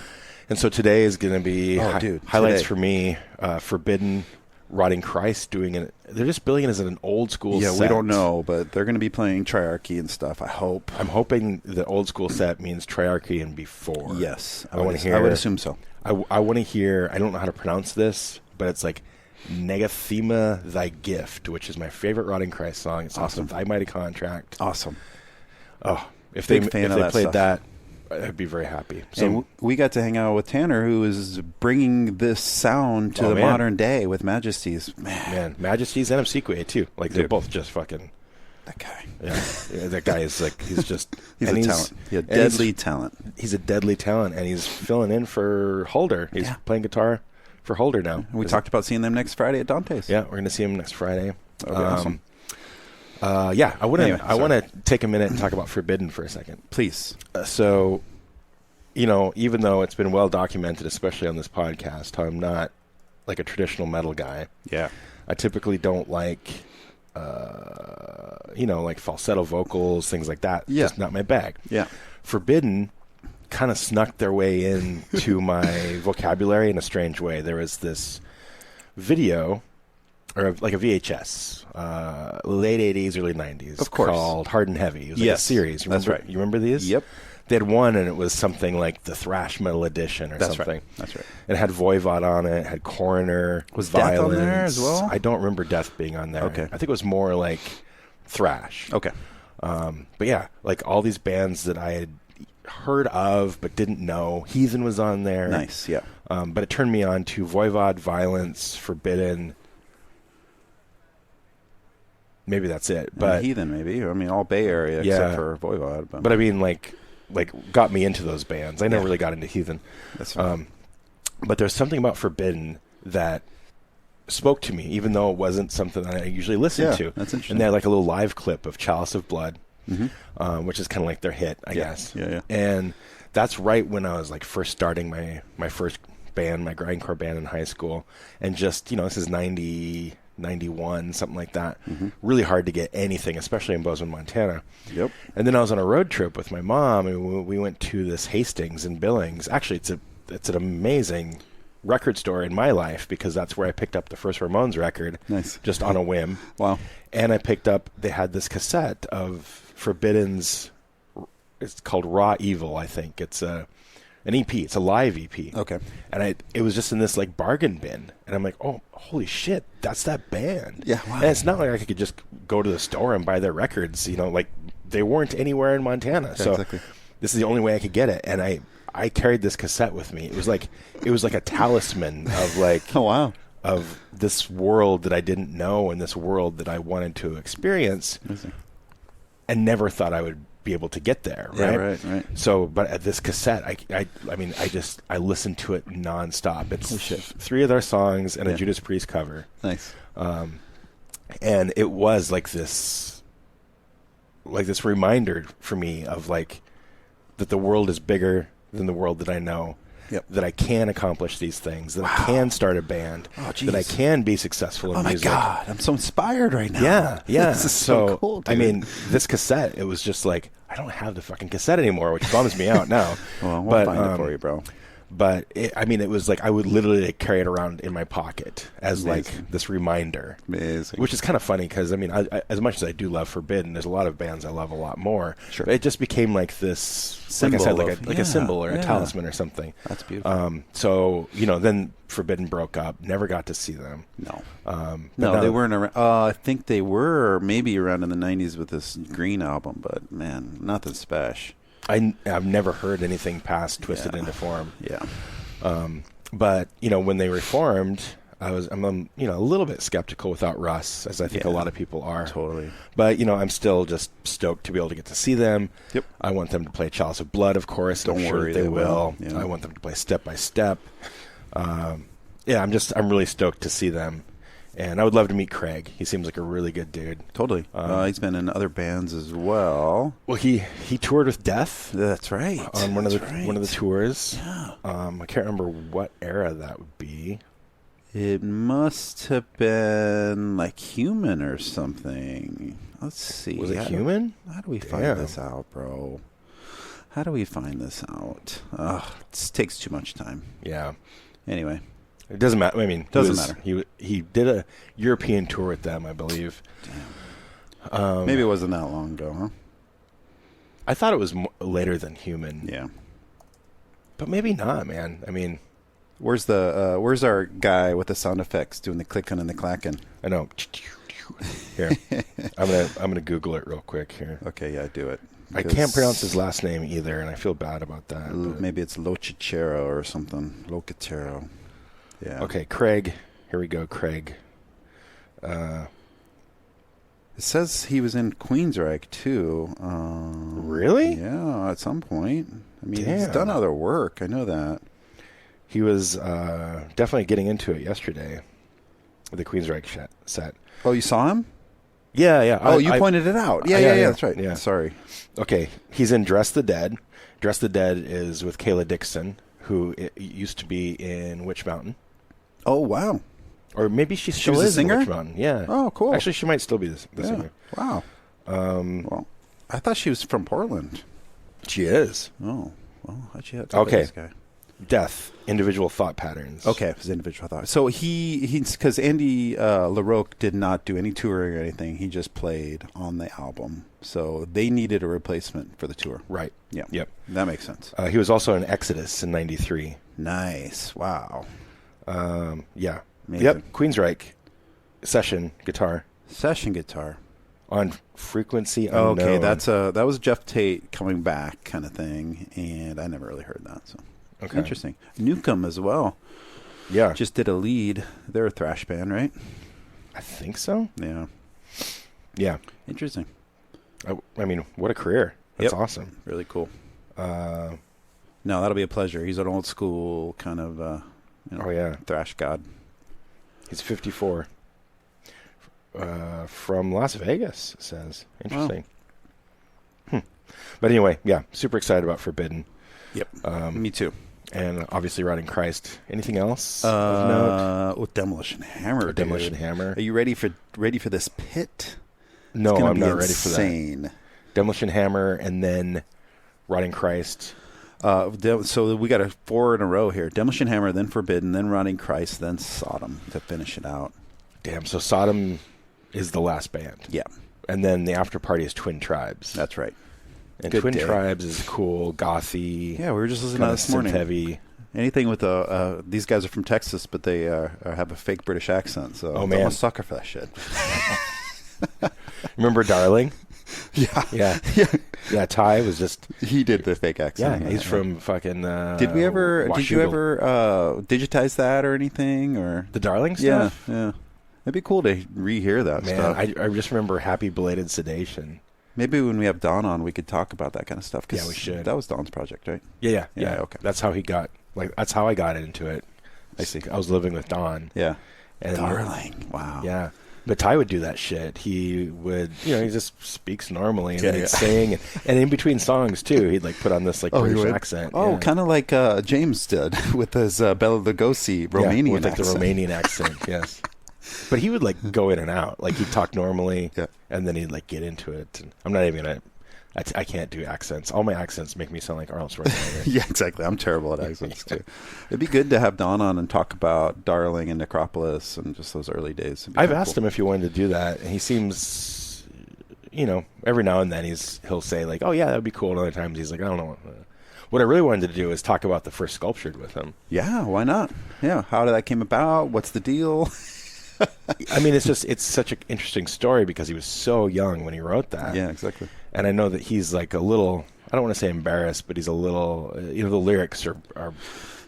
And so today is going to be highlights for me. Forbidden, Rotting Christ doing it. They're just billing it as an old school set. Yeah, we don't know, but they're going to be playing Triarchy and stuff, I hope. I'm hoping the old school set means Triarchy and before. Yes. I want to hear. I would assume so. I want to hear, I don't know how to pronounce this, but it's like Negathema Thy Gift, which is my favorite Rotting Christ song. It's awesome. Thy Mighty Contract. Awesome. Oh, if they played that, I'd be very happy. So and we got to hang out with Tanner, who is bringing this sound to the modern day with Majesties. Man, Majesties and Obsequiae too. Like they're both just fucking. That guy. Yeah, that guy is like he's just he's a talent. He's a deadly talent. He's a deadly talent, and he's filling in for Holder. He's playing guitar for Holder now. We talked about seeing them next Friday at Dante's. Yeah, we're going to see him next Friday. That'll be awesome. I want to take a minute and talk about Forbidden for a second. Please. So, even though it's been well documented, especially on this podcast, how I'm not like a traditional metal guy. Yeah. I typically don't like, like falsetto vocals, things like that. Yeah. Just not my bag. Yeah. Forbidden kind of snuck their way into my vocabulary in a strange way. There was this video, or like a VHS, late 80s, early 90s, of course, called Hard and Heavy. It was like a series. That's right. You remember these? Yep. They had one, and it was something like the thrash metal edition or something. Right. That's right. It had Voivod on it. It had Coroner. Was Violence. Death on there as well? I don't remember Death being on there. Okay. I think it was more like thrash. Okay. But yeah, like all these bands that I had heard of but didn't know. Heathen was on there. Nice, yeah. But it turned me on to Voivod, Violence, Forbidden. Maybe that's it. But Heathen, maybe. I mean, all Bay Area except for Voivod. But I mean, like got me into those bands. I never really got into Heathen. That's right. But there's something about Forbidden that spoke to me, even though it wasn't something that I usually listened to. That's interesting. And they had like a little live clip of Chalice of Blood, which is kind of like their hit, I guess. Yeah. And that's right when I was like first starting my first band, my grindcore band in high school. And just, this is 90, 91, something like that. Really hard to get anything, especially in Bozeman, Montana. Yep. And then I was on a road trip with my mom, and we went to this Hastings in Billings. Actually, it's an amazing record store in my life because that's where I picked up the first Ramones record. Nice. Just on a whim. Wow. And I picked up, they had this cassette of Forbidden's, it's called Raw Evil, I think. It's a An EP. It's a live EP. Okay. And it was just in this like bargain bin, and I'm like, oh, holy shit, that's that band. Yeah. Wow. And it's not like I could just go to the store and buy their records. Like they weren't anywhere in Montana. Yeah, so exactly. This is the only way I could get it, and I carried this cassette with me. It was like a talisman of like oh wow, of this world that I didn't know and this world that I wanted to experience, and never thought I would be able to get there. Right. Yeah, right. So, but at this cassette, I listened to it nonstop. It's 3 of their songs and a Judas Priest cover. Nice. And it was like this reminder for me of like that the world is bigger than the world that I know. Yep. That I can accomplish these things, that I can start a band, that I can be successful in music. Oh, my God. I'm so inspired right now. Yeah. This is so cool, dude. I mean, this cassette, it was just like, I don't have the fucking cassette anymore, which bums me out now. Well, we'll find it for you, bro. But, it was like I would literally carry it around in my pocket as like this reminder. Amazing. Which is kind of funny because, I as much as I do love Forbidden, there's a lot of bands I love a lot more. Sure. But it just became like this symbol, like a symbol or a talisman or something. That's beautiful. So, then Forbidden broke up. Never got to see them. No. No, they weren't around. I think they were maybe around in the 90s with this Green album, but, man, nothing special. I've never heard anything past Twisted into Form. Yeah. But, when they reformed, I'm a little bit skeptical without Russ, as I think a lot of people are. Totally. But, I'm still just stoked to be able to get to see them. Yep. I want them to play Chalice of Blood, of course. Don't worry, they will. Yeah. I want them to play Step by Step. I'm really stoked to see them. And I would love to meet Craig. He seems like a really good dude. Totally. He's been in other bands as well. Well, he toured with Death. That's right. On one of the tours. Yeah. I can't remember what era that would be. It must have been like Human or something. Let's see. Was it Human? How do we find this out, bro? How do we find this out? It takes too much time. Yeah. Anyway. It doesn't matter. Doesn't matter. He did a European tour with them, I believe. Damn. Maybe it wasn't that long ago, huh? I thought it was later than Human. Yeah. But maybe not, man. Where's our guy with the sound effects doing the clicking and the clacking? I know. Here, I'm gonna Google it real quick here. Okay, yeah, do it. I can't pronounce his last name either, and I feel bad about that. Maybe it's Locicero or something. Locicero. Yeah. Okay, Craig. Here we go, Craig. It says he was in Queensryche too. Really? Yeah, at some point. He's Damn. done other work. I know that. He was definitely getting into it yesterday with the Queensryche set. Oh, you saw him? Yeah. Oh, you pointed it out. Yeah, that's right. Yeah. Sorry. Okay, he's in Dress the Dead. Dress the Dead is with Kayla Dixon, who used to be in Witch Mountain. Oh, wow. Or maybe she still was a is in singer? Witch Mountain. Yeah. Oh, cool. Actually, she might still be the singer. Wow. Well, I thought she was from Portland. She is. Oh, well, how'd you have to Okay. this guy? Death, individual thought patterns. Okay, his individual thought. So he's because Andy LaRocque did not do any touring or anything. He just played on the album. So they needed a replacement for the tour. Right. Yeah. Yep. That makes sense. He was also in Exodus in '93. Nice. Wow. Yeah. Amazing. Yep. Queensryche, session guitar Session guitar. on Frequency Unknown. Okay, that was Jeff Tate coming back kind of thing, and I never really heard that. So interesting. Newcomb as well. Yeah. Just did a lead. They're a thrash band, right? I think so. Yeah. Yeah. Interesting. I mean, what a career. That's awesome. Really cool. No, that'll be a pleasure. He's an old school kind of thrash god. He's 54. From Las Vegas, it says. Interesting. Wow. But anyway, yeah, super excited about Forbidden. Yep. Me too. And obviously Rotting Christ. Anything else of note? With Demolition Hammer. Demolition Hammer. Are you ready for this pit? No, I'm not ready for that. Insane. Demolition Hammer and then Rotting Christ. So we got 4 in a row here. Demolition Hammer, then Forbidden, then Rotting Christ, then Sodom to finish it out. Damn, so Sodom is the last band. Yeah. And then the after party is Twin Tribes. That's right. And Twin Tribes is cool, gothy. Yeah, we were just listening to that this morning. Heavy. Anything with these guys are from Texas, but they have a fake British accent. So I'm a sucker for that shit. Remember Darling? Yeah. Yeah, Ty was just... He did the fake accent. Yeah, he's from fucking Did you ever digitize that or anything? Or the Darling stuff? Yeah. It'd be cool to rehear that stuff. I just remember Happy Belated Sedation. Maybe when we have Don on, we could talk about that kind of stuff. Yeah, we should. That was Don's project, right? Yeah. Okay. That's how he got... that's how I got into it. I was living with Don. Yeah. And Darling. Wow. Yeah. But Ty would do that shit. He would, he just speaks normally and he'd sing. And in between songs, too, he'd put on this British accent. Oh, kind of like James did with his Bela Lugosi Romanian accent. The Romanian accent, yes. But he would go in and out. He'd talk normally and then he'd get into it. And I'm not even going to... I can't do accents. All my accents make me sound like Arnold Schwarzenegger. Yeah, exactly. I'm terrible at accents, too. It'd be good to have Don on and talk about Darling and Necropolis and just those early days. I've asked him if he wanted to do that, and he seems, every now and then he'll say, oh, yeah, that would be cool. And other times he's like, I don't know. What I really wanted to do is talk about the first Sculptured with him. Yeah, why not? Yeah, how did that came about? What's the deal? I mean, it's such an interesting story because he was so young when he wrote that. Yeah, exactly. And I know that he's a little, I don't want to say embarrassed, but he's a little, the lyrics are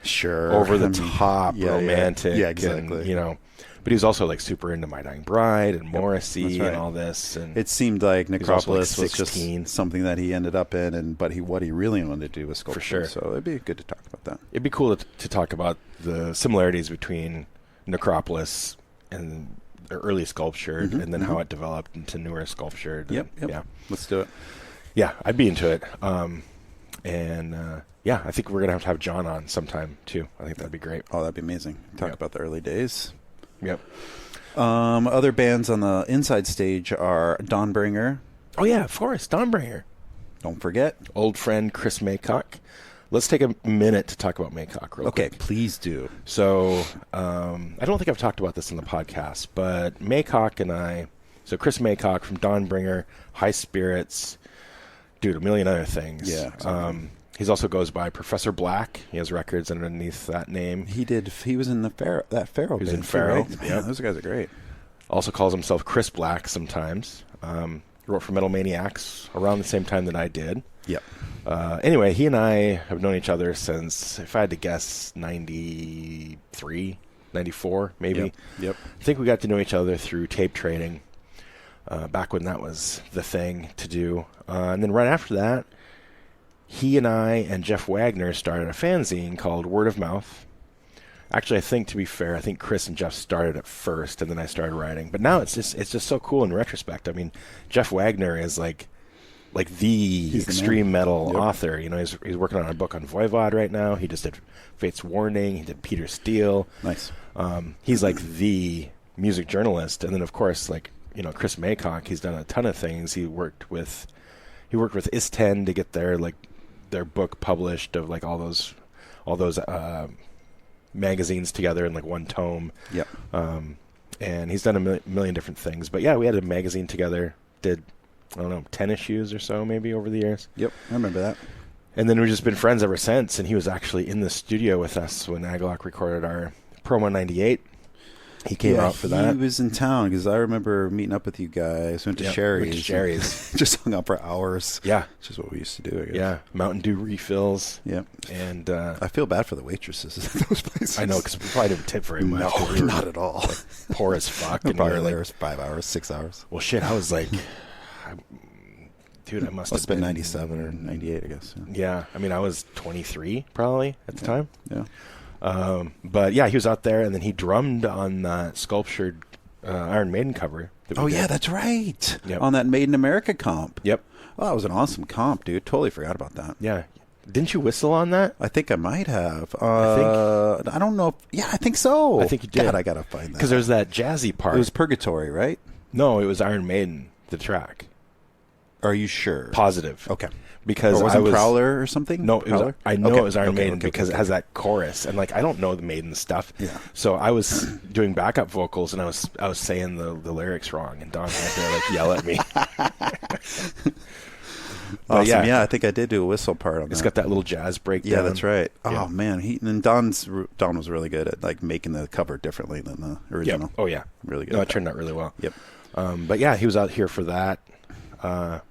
sure over the top, romantic. Yeah, exactly. And, but he was also super into My Dying Bride and Morrissey and all this. And it seemed like Necropolis was just 16. Something that he ended up in, but what he really wanted to do was sculpture. For sure. So it'd be good to talk about that. It'd be cool to talk about the similarities between Necropolis and the early Sculptured, and then how it developed into newer Sculptured. Yep. Yeah. Let's do it. Yeah, I'd be into it. I think we're going to have John on sometime, too. I think that'd be great. Oh, that'd be amazing. Talk about the early days. Yep. Other bands on the inside stage are Dawnbringer. Oh, yeah, of course, Dawnbringer. Don't forget. Old friend Chris Maycock. Let's take a minute to talk about Maycock real quick. Okay, please do. So, I don't think I've talked about this in the podcast, but Maycock and I... So Chris Maycock from Dawnbringer, High Spirits, dude, a million other things. Yeah. Exactly. He also goes by Professor Black. He has records underneath that name. He was in the Pharaoh. He was in Pharaoh. Right? Yeah, those guys are great. Also calls himself Chris Black sometimes. He wrote for Metal Maniacs around the same time that I did. Yep. Anyway, he and I have known each other since, if I had to guess, 93, 94, maybe. Yep. I think we got to know each other through tape trading. Back when that was the thing to do. And then right after that, he and I and Jeff Wagner started a fanzine called Word of Mouth. Actually, I think, to be fair, I think Chris and Jeff started it first, and then I started writing. But now it's just so cool in retrospect. I mean, Jeff Wagner is like the extreme metal author. He's working on a book on Voivod right now. He just did Fate's Warning. He did Peter Steele. Nice. He's the music journalist. And then, of course, Chris Maycock, he's done a ton of things. He worked with Is10 to get their book published of all those magazines together in one tome. Yep. And he's done a million different things. But yeah, we had a magazine together. Did 10 issues or so maybe over the years. Yep, I remember that. And then we've just been friends ever since. And he was actually in the studio with us when Agalock recorded our Promo 98. He came out for that. He was in town because I remember meeting up with you guys. Went to Sherry's. Just hung out for hours. Yeah. Which is what we used to do, I guess. Yeah. Mountain Dew refills. Yeah. And I feel bad for the waitresses at those places. I know, because we probably didn't tip very much. No, not at all. Poor as fuck. And probably there 5 hours, 6 hours. Well, shit, I was dude, I must have been 97 or 98, I guess. Yeah. I mean, I was 23 probably at the time. Yeah. But yeah, he was out there, and then he drummed on that Sculptured Iron Maiden cover. Yeah, that's right. Yep. On that Made in America comp. Yep. Oh, that was an awesome comp, dude. Totally forgot about that. Yeah. Didn't you whistle on that? I think I might have. I don't know. I think so. I think you did. God, I gotta find that. Because there's that jazzy part. It was Purgatory, right? No, it was Iron Maiden, the track. Are you sure? Positive. Okay. Because I was Prowler or something. No, I know it was Iron Maiden because it has that chorus, and I don't know the Maiden stuff. Yeah. So I was doing backup vocals, and I was saying the lyrics wrong, and Don had to yell at me. Awesome. Yeah, I think I did do a whistle part on that. It's got that little jazz breakdown. Yeah, that's right. Yeah. Oh man, Don was really good at like making the cover differently than the original. Yeah. Oh yeah, really good. No, it turned out really well. Yep. But yeah, he was out here for that.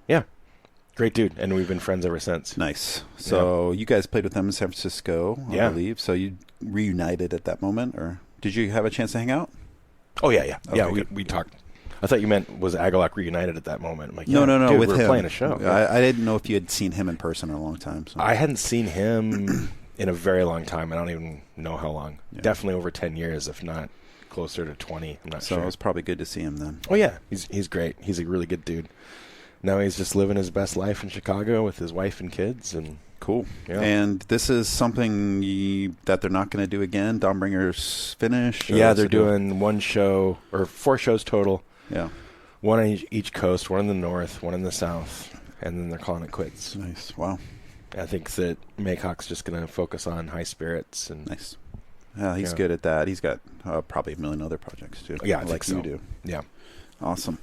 Yeah, great dude, and we've been friends ever since. Nice. So you guys played with them in San Francisco, I believe. So you reunited at that moment, or did you have a chance to hang out? Oh yeah. Okay, yeah. We talked. I thought you meant was Agalloch reunited at that moment. I'm like, no, dude, with we're him playing a show. I didn't know if you had seen him in person in a long time. So. I hadn't seen him in a very long time. I don't even know how long. Yeah. Definitely over 10 years, if not closer to 20. I'm not sure. So it was probably good to see him then. Oh yeah, he's great. He's a really good dude. Now he's just living his best life in Chicago with his wife and kids, and cool. Yeah. And this is something that they're not going to do again. Dawnbringer's finish. Yeah, they're doing one show or 4 shows total. Yeah. One on each coast, one in the north, one in the south, and then they're calling it quits. Nice. Wow. I think that Maycock's just going to focus on high spirits. And nice. Yeah, he's good at that. He's got probably a million other projects too. Yeah, I think so. You do. Yeah. Awesome.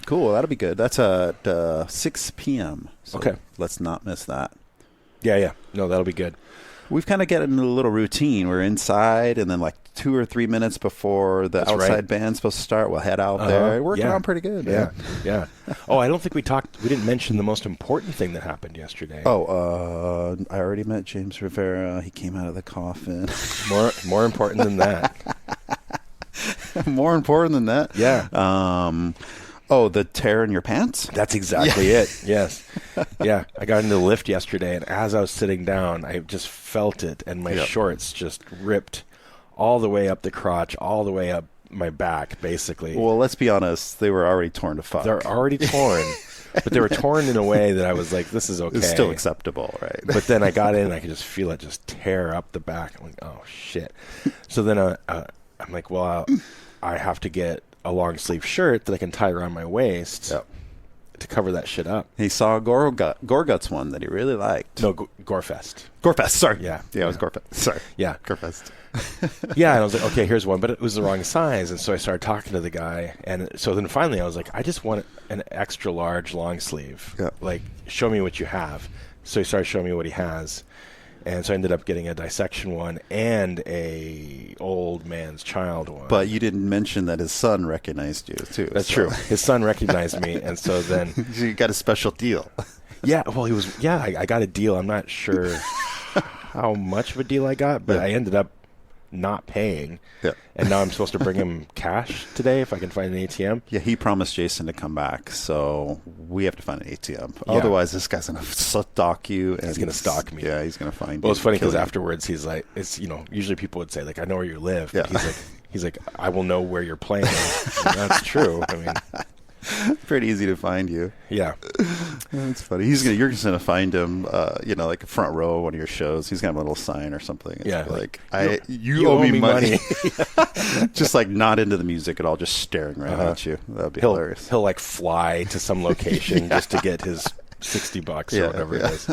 Cool. That'll be good. That's at 6 p.m. So okay. Let's not miss that. Yeah. No, that'll be good. We've kind of got into a little routine. We're inside, and then like 2 or 3 minutes before the outside band's supposed to start, we'll head out there. Working on pretty good. Yeah. Oh, I don't think we didn't mention the most important thing that happened yesterday. Oh, I already met James Rivera. He came out of the coffin. More important than that. More important than that? Yeah. Oh, the tear in your pants? That's exactly it. Yes. Yeah. I got into the lift yesterday, and as I was sitting down, I just felt it, and my shorts just ripped all the way up the crotch, all the way up my back, basically. Well, let's be honest. They were already torn to fuck. They're already torn, but they were torn in a way that I was like, this is okay. It's still acceptable, right? But then I got in, and I could just feel it just tear up the back. I'm like, oh, shit. So then I'm like, well, I have to get a long sleeve shirt that I can tie around my waist to cover that shit up. He saw a Gorguts one that he really liked. No, Gorefest. Gorefest, sorry. Yeah, it was Gorefest. Sorry. Yeah. Gorefest. Yeah, and I was like, okay, here's one, but it was the wrong size, and so I started talking to the guy, and so then finally I was like, I just want an extra large long sleeve. Yeah. Like, show me what you have. So he started showing me what he has. And so I ended up getting a dissection one and a old man's child one. But you didn't mention that his son recognized you, too. That's true. His son recognized me, and so then... So you got a special deal. Yeah, well, I got a deal. I'm not sure how much of a deal I got, but I ended up not paying. Yeah. And now I'm supposed to bring him cash today if I can find an ATM. Yeah, he promised Jason to come back, so we have to find an ATM. Yeah. Otherwise, this guy's going to stalk you. And he's going to stalk me. Yeah, he's going to find you. Well, it's funny because afterwards he's like, usually people would say, like, I know where you live. But he's like, I will know where you're playing. That's true. I mean... Pretty easy to find you. Yeah. That's funny. You're just going to find him, like a front row of one of your shows. He's going to have a little sign or something. Yeah. Like, you owe me money. Just like not into the music at all, just staring right at you. That would be hilarious. He'll like fly to some location just to get his $60 or whatever it is.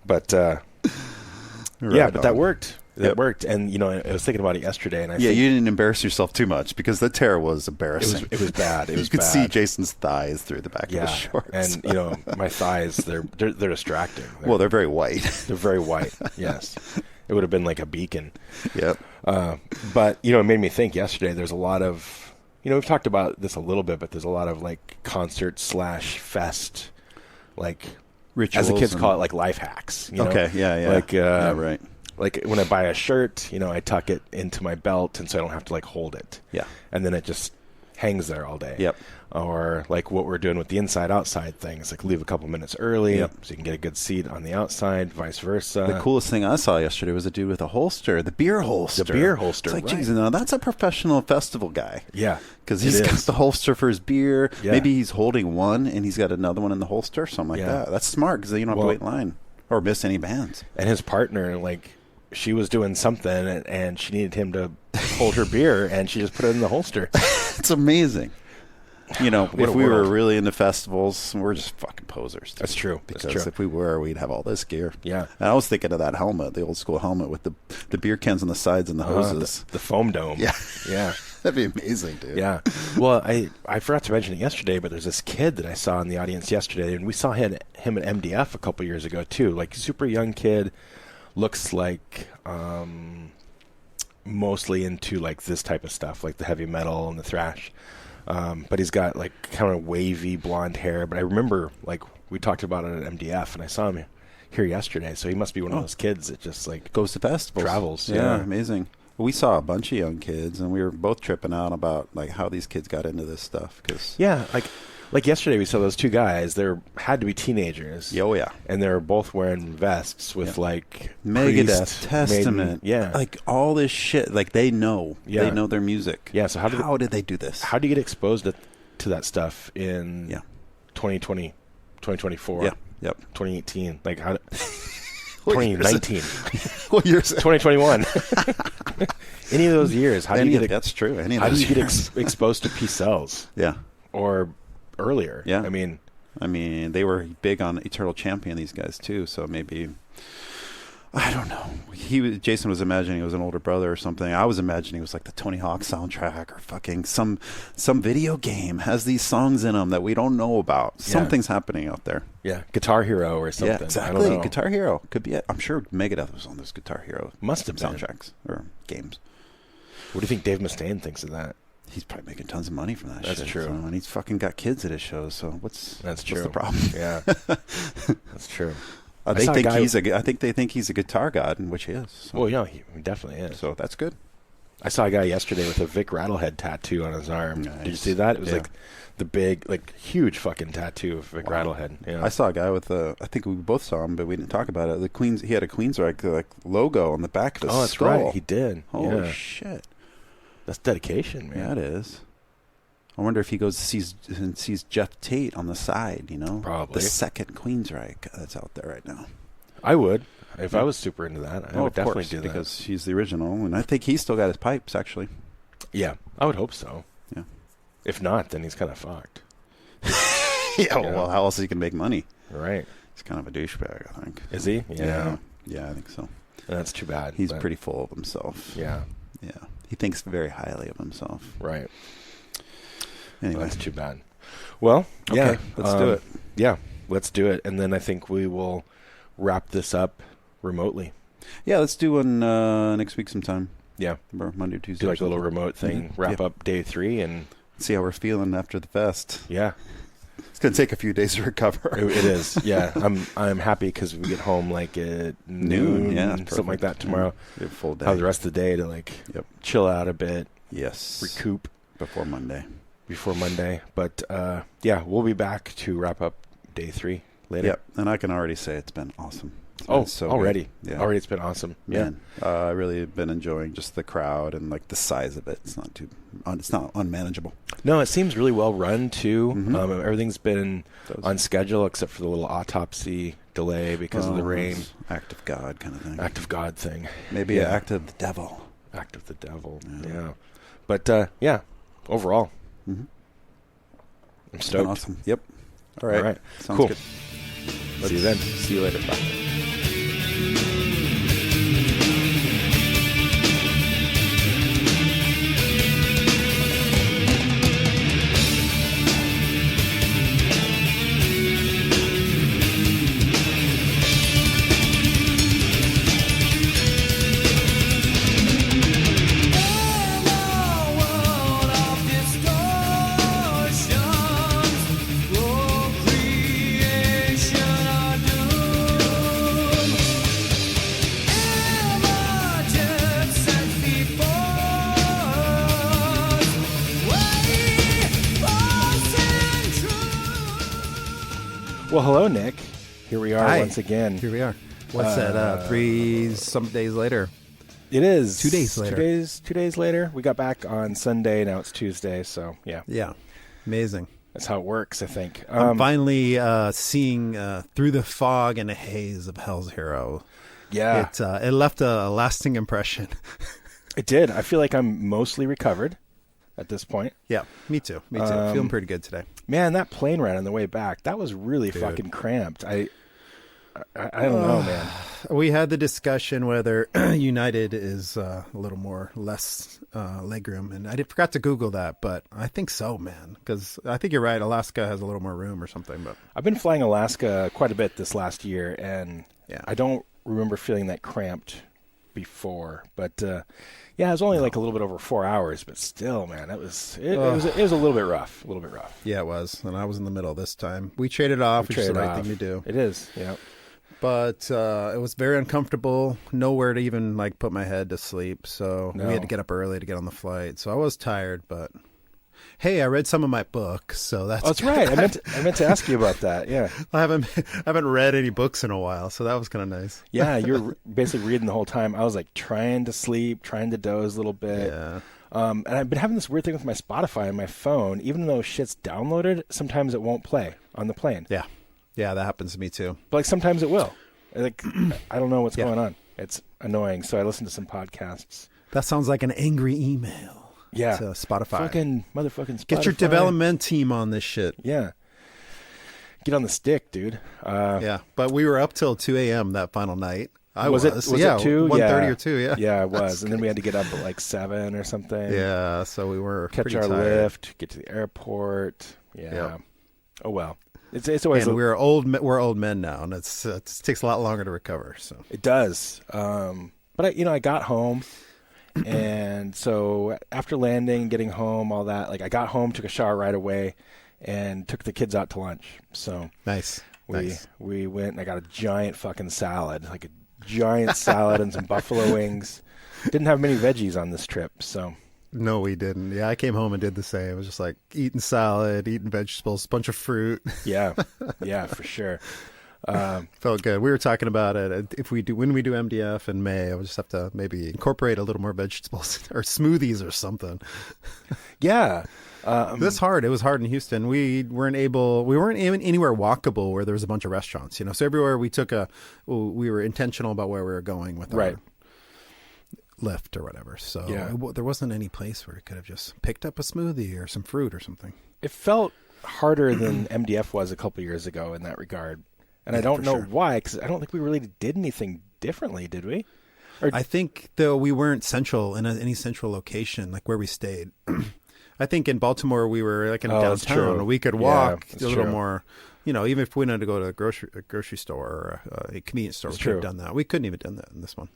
But, but that worked. It worked, and I was thinking about it yesterday, and you didn't embarrass yourself too much because the tear was embarrassing. It was bad. It was. You could see Jason's thighs through the back of his shorts, and my thighs they're distracting. They're very white. They're very white. Yes, it would have been like a beacon. Yep. But it made me think yesterday. There's a lot of we've talked about this a little bit, but there's a lot of like concert / fest, like rituals, as the kids call it, like life hacks. Okay. Yeah. Like right. Like when I buy a shirt, I tuck it into my belt, and so I don't have to like hold it. Yeah. And then it just hangs there all day. Yep. Or like what we're doing with the inside-outside things, like leave a couple minutes early so you can get a good seat on the outside, vice versa. The coolest thing I saw yesterday was a dude with a holster, the beer holster. The beer holster, it's like, geez, that's a professional festival guy. Yeah. Because he's got the holster for his beer. Yeah. Maybe he's holding one, and he's got another one in the holster, something like that. That's smart, because you don't have to wait in line or miss any bands. And his partner, she was doing something, and she needed him to hold her beer, and she just put it in the holster. It's amazing. You know, if we were really into festivals, we're just fucking posers. That's true. Because if we were, we'd have all this gear. Yeah. And I was thinking of that helmet, the old school helmet with the beer cans on the sides and the hoses. The foam dome. Yeah. Yeah. That'd be amazing, dude. Yeah. Well, I forgot to mention it yesterday, but there's this kid that I saw in the audience yesterday, and we saw him at MDF a couple years ago, too. Like, super young kid, looks like mostly into, like, this type of stuff, like the heavy metal and the thrash. But he's got, like, kind of wavy blonde hair. But I remember, like, we talked about it at MDF, and I saw him here yesterday, so he must be one of those kids that just, like, goes to festivals. Travels. Yeah, amazing. We saw a bunch of young kids, and we were both tripping out about like how these kids got into this stuff. Cause like yesterday we saw those two guys. They had to be teenagers. Oh yeah, and they were both wearing vests with like Megadeth, Testament, like all this shit. Like they know, they know their music. Yeah. So how did they do this? How do you get exposed to that stuff in 2020, 2024? Yeah. Yep. 2018. Like how? 2019. What years? 2021. Any of those years? How do you get? That's true. How do you get exposed to P-Cells? Yeah. Or earlier? Yeah. I mean, they were big on Eternal Champion. These guys too. So maybe. I don't know. Jason was imagining it was an older brother or something. I was imagining it was like the Tony Hawk soundtrack or fucking some video game has these songs in them that we don't know about. Yeah. Something's happening out there. Yeah, Guitar Hero or something. Yeah, exactly. I don't know. Guitar Hero could be it. I'm sure Megadeth was on those Guitar Hero must have soundtracks or games. What do you think Dave Mustaine thinks of that? He's probably making tons of money from that shit. That's true. So, and he's fucking got kids at his shows. So what's the problem? Yeah, that's true. They think he's a guitar god, and which he is. So. Well, yeah, he definitely is. So that's good. I saw a guy yesterday with a Vic Rattlehead tattoo on his arm. Nice. Did you see that? It was like the big, like huge fucking tattoo of Vic Rattlehead. Yeah. I saw a guy with I think we both saw him, but we didn't talk about it. He had a Queensryche like logo on the back of his skull. That's right. He did. Holy shit. That's dedication, man. Yeah, it is. I wonder if he goes and sees Jeff Tate on the side, you know? Probably. The second Queensryche that's out there right now. I would. If I was super into that, I would definitely do that. Because he's the original, and I think he's still got his pipes, actually. Yeah, I would hope so. Yeah. If not, then he's kind of fucked. Well, how else is he going to make money? Right. He's kind of a douchebag, I think. Is he? Yeah. Yeah, I think so. That's too bad. He's pretty full of himself. Yeah. Yeah. He thinks very highly of himself. Right. Anyway. That's too bad. Well, okay, let's do it. Yeah, let's do it. And then I think we will wrap this up remotely. Yeah, let's do one next week sometime. Yeah. Monday or Tuesday. Do like a little remote thing. Wrap up day 3 and see how we're feeling after the fest. Yeah. It's going to take a few days to recover. It is. Yeah. I'm happy because we get home like at noon, something like that tomorrow. Yeah. Full day. Have the rest of the day to like chill out a bit. Yes. Recoup. Before Monday. But we'll be back to wrap up day 3 later. Yep. And I can already say it's been awesome. So already. Yeah. Already it's been awesome. Man, I really have been enjoying just the crowd and like the size of it. It's not unmanageable. No, it seems really well run too. Mm-hmm. Everything's been on schedule except for the little autopsy delay because of the rain. Act of God kind of thing. Act of God thing. Maybe an act of the devil. Act of the devil. Yeah. But overall, I'm stoked. Awesome. Yep. All right. Sounds cool. Good. See you then. See you later. Bye. Well, hello, Nick. Here we are once again. Here we are. What's that? 3 some days later. It is 2 days later. 2 days later. We got back on Sunday. Now it's Tuesday. So yeah. Yeah. Amazing. That's how it works, I think. I'm finally seeing through the fog and the haze of Hell's Hero. Yeah. It left a lasting impression. It did. I feel like I'm mostly recovered. at this point. Yeah, me too. Me too. Feeling pretty good today. Man, that plane ride on the way back, that was really fucking cramped. I don't know, man. We had the discussion whether United is a little more less legroom, and I forgot to Google that, but I think so, man. Because I think you're right. Alaska has a little more room or something. But I've been flying Alaska quite a bit this last year, and I don't remember feeling that cramped before. But it was only like a little bit over 4 hours, but still, man, it was a little bit rough. Yeah, it was, and I was in the middle this time. We traded off, which is the right thing to do. It is, yeah. But it was very uncomfortable. Nowhere to even like put my head to sleep. So we had to get up early to get on the flight. So I was tired, but hey, I read some of my books, so that's right. I meant to ask you about that. Yeah, I haven't read any books in a while, so that was kind of nice. Yeah, you're basically reading the whole time. I was like trying to sleep, trying to doze a little bit. Yeah. And I've been having this weird thing with my Spotify and my phone. Even though shit's downloaded, sometimes it won't play on the plane. Yeah. Yeah, that happens to me too. But like sometimes it will. Like I don't know what's going on. It's annoying. So I listen to some podcasts. That sounds like an angry email. Yeah. To Spotify. Fucking motherfucking Spotify. Get your development team on this shit. Yeah. Get on the stick, dude. Yeah. But we were up till 2 a.m. that final night. Was it 2? 1:30 or 2, yeah. Yeah, it was. And then we had to get up at like 7 or something. Yeah, so we were catch our tired. Lyft, get to the airport. Yeah. Yep. Oh well. It's always. And we're old men now, and it takes a lot longer to recover. So it does. But I got home, and so after landing, getting home, all that, like I got home, took a shower right away, and took the kids out to lunch. So nice. We went and I got a giant fucking salad, like a giant salad and some buffalo wings. Didn't have many veggies on this trip, so. No, we didn't. Yeah, I came home and did the same. It was just like eating salad, eating vegetables, a bunch of fruit. Yeah, for sure. Felt good. We were talking about it. When we do MDF in May, I'll just have to maybe incorporate a little more vegetables or smoothies or something. Yeah. That's hard. It was hard in Houston. We weren't even anywhere walkable where there was a bunch of restaurants, So everywhere we we were intentional about where we were going with our Lyft or whatever. So there wasn't any place where we could have just picked up a smoothie or some fruit or something. It felt harder than MDF was a couple years ago in that regard. And I don't know why, because I don't think we really did anything differently, did we? I think, though, we weren't central in any central location, like where we stayed. I think in Baltimore, we were like in downtown. We could walk a little more, even if we wanted to go to a grocery store or a convenience store, we could have done that. We couldn't even done that in this one.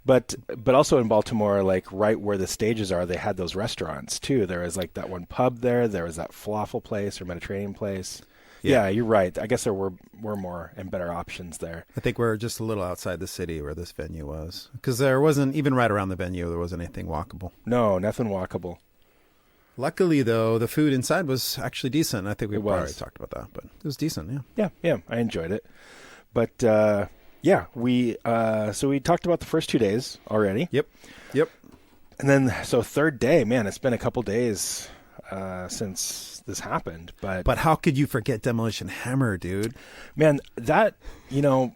But also in Baltimore, like right where the stages are, they had those restaurants too. There was like that one pub there. There was that falafel place or Mediterranean place. Yeah, you're right. I guess there were more and better options there. I think we're just a little outside the city where this venue was. Because there wasn't, even right around the venue, there wasn't anything walkable. No, nothing walkable. Luckily, though, the food inside was actually decent. I think we already talked about that, but it was decent, yeah. Yeah, I enjoyed it. But, we talked about the first 2 days already. Yep. And then, so third day, man, it's been a couple days since this happened. But how could you forget Demolition Hammer, dude? Man, that, You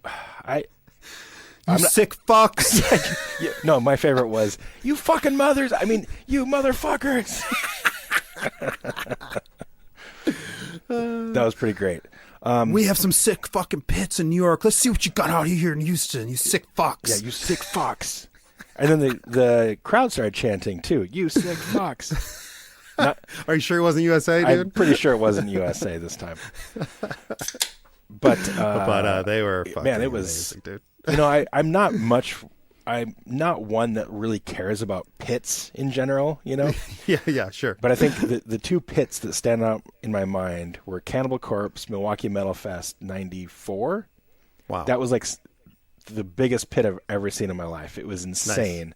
sick fucks. No, my favorite was, you fucking mothers. I mean, you motherfuckers. That was pretty great. We have some sick fucking pits in New York. Let's see what you got out here in Houston, you sick fucks. Yeah, you sick fucks. And then the crowd started chanting, too. You sick fucks. Are you sure it wasn't USA, dude? I'm pretty sure it wasn't USA this time. But they were fucking man, it was amazing, dude. I'm not one that really cares about pits in general, Yeah, sure. But I think the two pits that stand out in my mind were Cannibal Corpse, Milwaukee Metal Fest 94. Wow. That was like the biggest pit I've ever seen in my life. It was insane.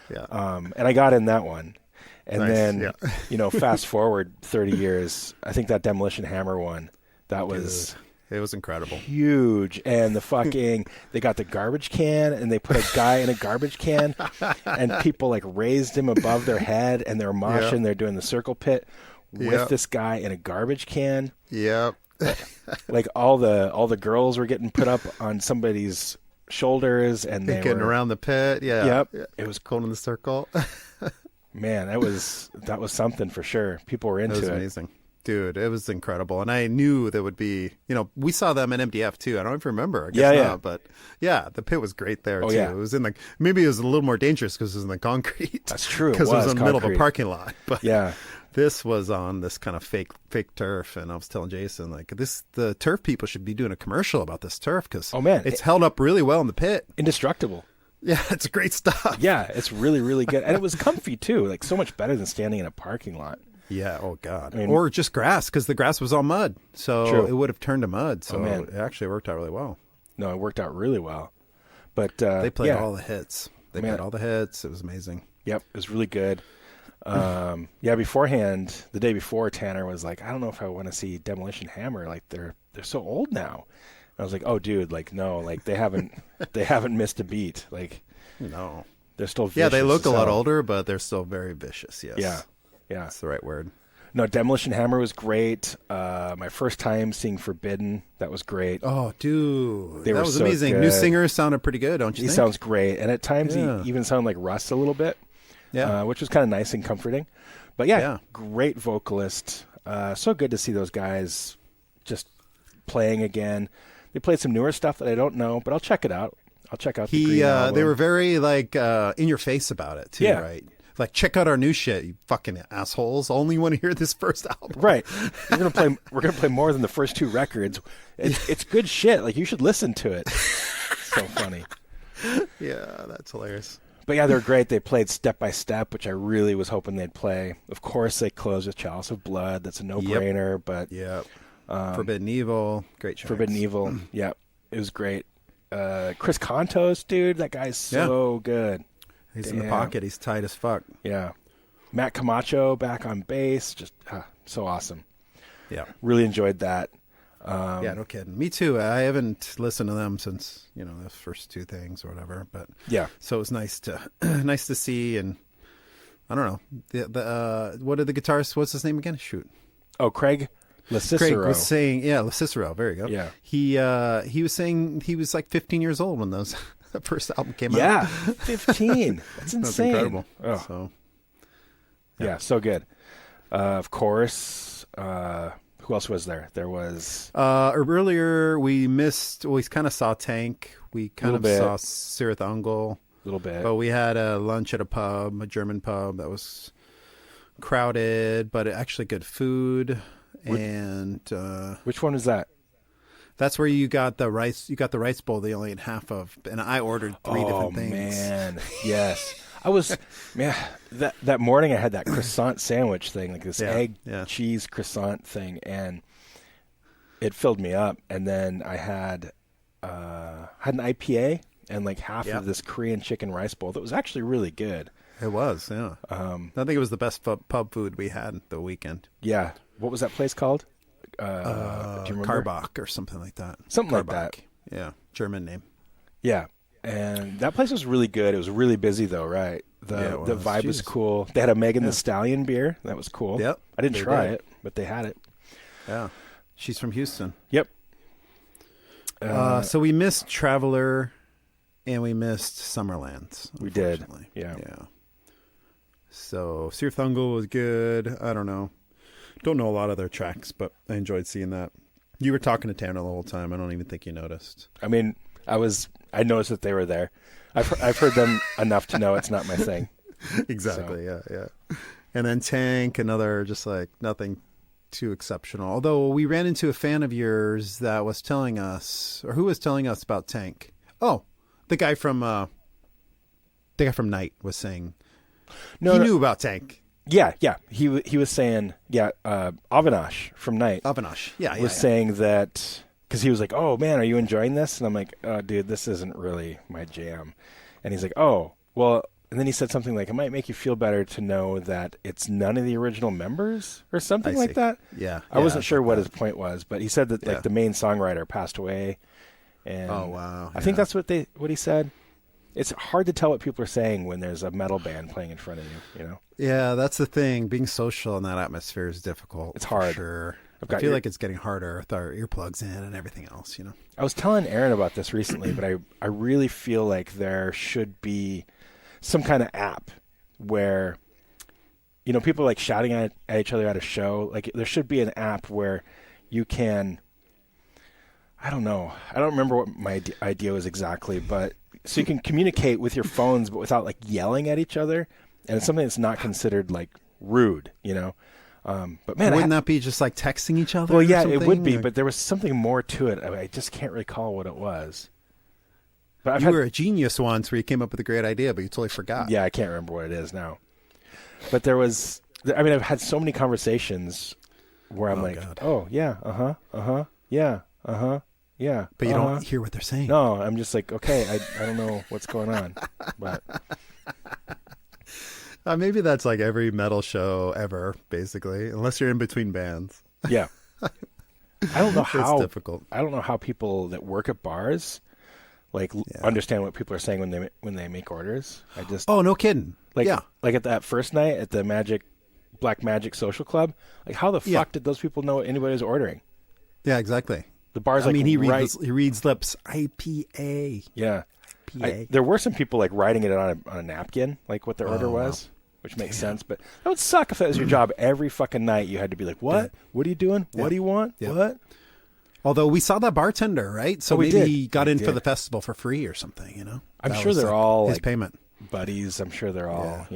Nice. Yeah. And I got in that one. And nice. Then, fast forward 30 years, I think that Demolition Hammer one, that was... It was incredible. Huge. And they got the garbage can and they put a guy in a garbage can and people like raised him above their head and they're moshing. Yep. They're doing the circle pit with this guy in a garbage can. Yep. Like all the girls were getting put up on somebody's shoulders and they getting around the pit. Yeah. Yep. It was going in the circle. Man, that was something for sure. People were into it. It was amazing. Dude, it was incredible. And I knew there would be, we saw them at MDF too. I don't even remember. I guess not. But yeah, the pit was great there too. Yeah. It was maybe it was a little more dangerous because it was in the concrete. That's true. Because it was in the middle of a parking lot. But yeah. This was on this kind of fake turf. And I was telling Jason, the turf people should be doing a commercial about this turf because it's held up really well in the pit. Indestructible. Yeah, it's great stuff. Yeah, it's really, really good. And it was comfy too. Like so much better than standing in a parking lot. Yeah. Oh God. Or just grass because the grass was all mud, so it would have turned to mud. So it actually worked out really well. No, it worked out really well. But they played all the hits. They played all the hits. It was amazing. Yep, it was really good. Beforehand, the day before, Tanner was like, "I don't know if I want to see Demolition Hammer. Like they're so old now." And I was like, "Oh, dude, like no, like they haven't missed a beat. Like no, they're still vicious." Yeah, they look a lot older, but they're still very vicious. Yes. Yeah. Yeah, that's the right word. No, Demolition Hammer was great. My first time seeing Forbidden, that was great. Oh, dude, that was so amazing. good. New singer sounded pretty good, don't you think? He sounds great, and at times he even sounded like Russ a little bit, which was kind of nice and comforting. But great vocalist. So good to see those guys just playing again. They played some newer stuff that I don't know, but I'll check it out. The Green album. They were very in your face about it too, right? Like, check out our new shit, you fucking assholes. Only want to hear this first album. Right. We're gonna play more than the first two records. It's good shit. Like, you should listen to it. So funny. Yeah, that's hilarious. But yeah, they're great. They played Step by Step, which I really was hoping they'd play. Of course, they closed with Chalice of Blood. That's a no-brainer. But Forbidden Evil, great tracks. Forbidden Evil, yeah, it was great. Chris Contos, dude, that guy's so good. He's in the pocket. He's tight as fuck. Yeah. Matt Camacho back on bass. Just so awesome. Yeah. Really enjoyed that. Yeah, no kidding. Me too. I haven't listened to them since, the first two things or whatever. But so it was nice to see. And I don't know. What are the guitarists? What's his name again? Shoot. Oh, Craig LaCicero. Craig was saying, LaCicero. There you go. Yeah. He was saying he was like 15 years old when the first album came out. Yeah, 15. That's insane. That's incredible. Oh. So, yeah, so good. Of course, who else was there? There was... earlier, we kind of saw Tank. We kind of saw Cirith Ungol. A little bit. But we had a lunch at a German pub that was crowded, but actually good food. Which one is that? That's where you got the rice. You got the rice bowl they only ate half of, and I ordered 3 different things. Oh man, yes. I was that morning I had that croissant sandwich thing, like this egg cheese croissant thing, and it filled me up. And then I had an IPA and like half of this Korean chicken rice bowl that was actually really good. It was, yeah. I think it was the best pub food we had the weekend. Yeah. What was that place called? Do you remember? Karbach or something like that. Something like that. Yeah, German name. Yeah, and that place was really good. It was really busy though, right? The vibe was cool. They had a Megan Thee Stallion beer. That was cool. Yep. I didn't try it, but they had it. Yeah. She's from Houston. Yep. So we missed Traveler and we missed Summerlands. We did. Yeah. So Cirith Ungol was good. I don't know a lot of their tracks, but I enjoyed seeing that. You were talking to Tanner the whole time. I don't even think you noticed. I mean, I noticed that they were there. I've heard them enough to know it's not my thing. Exactly. So. Yeah. And then Tank, another just like nothing too exceptional. Although we ran into a fan of yours that was telling us, or who was telling us about Tank. Oh, the guy from Night was saying he knew about Tank. Yeah. He was saying, Avinash from Night. Avinash, was saying that because he was like, "Oh man, are you enjoying this?" And I'm like, "Oh, dude, this isn't really my jam." And he's like, "Oh, well." And then he said something like, "It might make you feel better to know that it's none of the original members," or something like that. Yeah, I wasn't sure what his point was, but he said that like the main songwriter passed away. And oh wow, I think that's what he said. It's hard to tell what people are saying when there's a metal band playing in front of you, Yeah, that's the thing. Being social in that atmosphere is difficult. It's hard. For sure. I feel like it's getting harder with our earplugs in and everything else, I was telling Aaron about this recently, but I really feel like there should be some kind of app where people like shouting at each other at a show. Like there should be an app where you can. I don't know. I don't remember what my idea was exactly, but so you can communicate with your phones, but without like yelling at each other, and it's something that's not considered like rude, But man, wouldn't that be just like texting each other? Well, yeah, it would be, but there was something more to it. I just can't recall what it was. But you were a genius once where you came up with a great idea, but you totally forgot. Yeah, I can't remember what it is now. But there was. I mean, I've had so many conversations where I'm God. Oh yeah, yeah, yeah. But you don't hear what they're saying. No, I'm just like, okay, I don't know what's going on. But maybe that's like every metal show ever, basically, unless you're in between bands. Yeah. I don't know how it's difficult. I don't know how people that work at bars understand what people are saying when they make orders. Oh, no kidding. Like at that first night at the Black Magic Social Club, like how the fuck did those people know what anybody was ordering? Yeah, exactly. The bar's he reads lips. IPA. Yeah. IPA. There were some people like writing it on a napkin, like what their order was, which makes sense. But that would suck if that was your job every fucking night. You had to be like, what? Yeah. What are you doing? Yeah. What do you want? Yeah. What? Although we saw that bartender, right? So maybe he got in for the festival for free or something, I'm sure they're all his payment buddies. I'm sure they're all,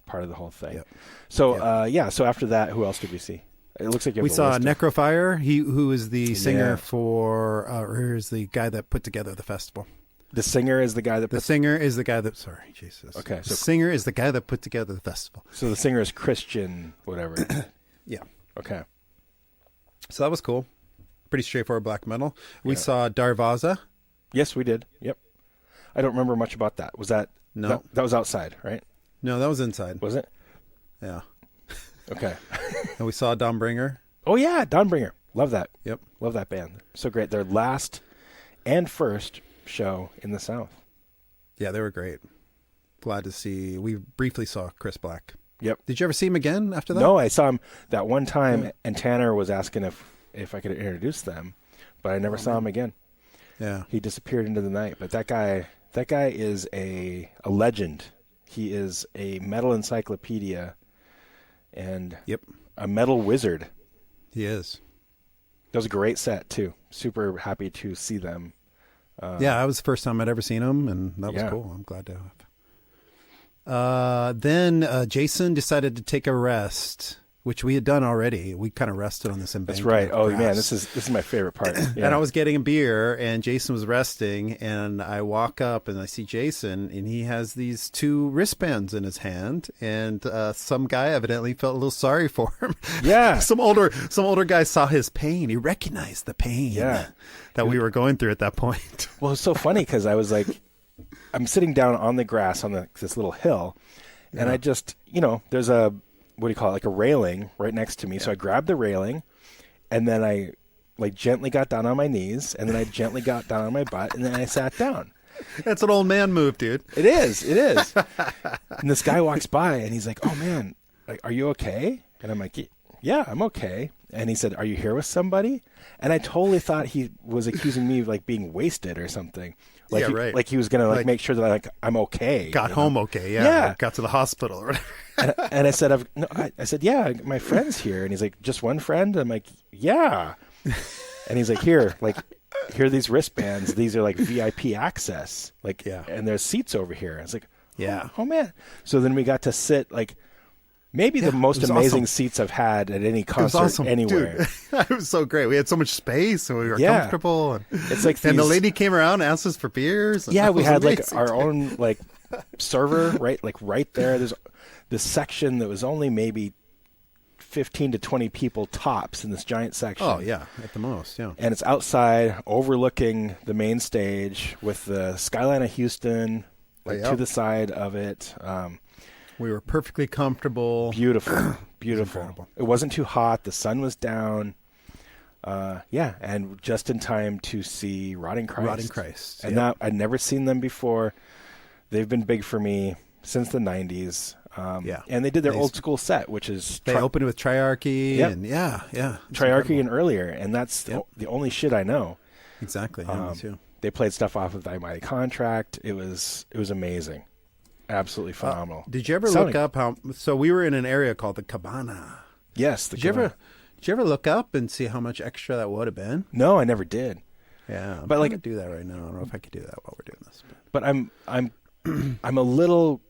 part of the whole thing. Yep. So, so after that, who else did we see? It looks like we saw Necrofire, who is the singer for, or is the guy that put together the festival. The singer is the guy that... Sorry, Jesus. Okay. So the singer is the guy that put together the festival. So the singer is Christian, whatever. Yeah. Okay. So that was cool. Pretty straightforward black metal. We saw Darvaza. Yes, we did. Yep. I don't remember much about that. Was that... No. That was outside, right? No, that was inside. Was it? Yeah. Okay. And we saw Dawnbringer. Oh, yeah. Dawnbringer. Love that. Yep. Love that band. So great. Their last and first show in the South. Yeah, they were great. Glad to see. We briefly saw Chris Black. Yep. Did you ever see him again after that? No, I saw him that one time, and Tanner was asking if I could introduce them, but I never saw him again. Yeah. He disappeared into the night. But that guy is a legend. He is a metal encyclopedia and a metal wizard. He is. That was a great set, too. Super happy to see them. That was the first time I'd ever seen him, and that was cool. I'm glad to have. Then Jason decided to take a rest, which we had done already. We kind of rested on this embankment. That's right. Oh, man, this is my favorite part. Yeah. And I was getting a beer, and Jason was resting, and I walk up, and I see Jason, and he has these 2 wristbands in his hand, and some guy evidently felt a little sorry for him. Yeah. Some older guy saw his pain. He recognized the pain that we were going through at that point. Well, it's so funny because I was like, I'm sitting down on the grass on this little hill, and I just, there's a, what do you call it, like a railing right next to me. Yeah. So I grabbed the railing, and then I gently got down on my knees, and then I gently got down on my butt, and then I sat down. That's an old man move, dude. It is. And this guy walks by, and he's like, "Oh man, are you okay?" And I'm like, "Yeah, I'm okay." And he said, "Are you here with somebody?" And I totally thought he was accusing me of being wasted or something. Right. Like he was gonna make sure that I'm okay. Got home okay. Yeah. Got to the hospital or whatever. and I said, I said, yeah, my friend's here. And he's like, just one friend? I'm like, yeah. And he's like, here are these wristbands. These are like VIP access. And there's seats over here. I was like, oh man. So then we got to sit maybe the most amazing seats I've had at any concert anywhere. Dude, it was so great. We had so much space and we were comfortable. And, it's like and the lady came around and asked us for beers. Yeah, we had our own server right there. There's this section that was only maybe 15 to 20 people tops in this giant section. Oh yeah, at the most, yeah. And it's outside overlooking the main stage with the skyline of Houston to the side of it. We were perfectly comfortable. Beautiful. It wasn't too hot. The sun was down. And just in time to see Rotting Christ. And that I'd never seen them before. They've been big for me since the 90s. And they did their old school set, which is... They opened with Triarchy and Triarchy and earlier, and that's the only shit I know. Exactly. Yeah, me too. They played stuff off of Thy Mighty Contract. It was amazing. Absolutely phenomenal. Did you ever look up how? So we were in an area called the Cabana. Yes. Did you ever look up and see how much extra that would have been? No, I never did. Yeah, but like, to do that right now. I don't know if I could do that while we're doing this. But I'm a little.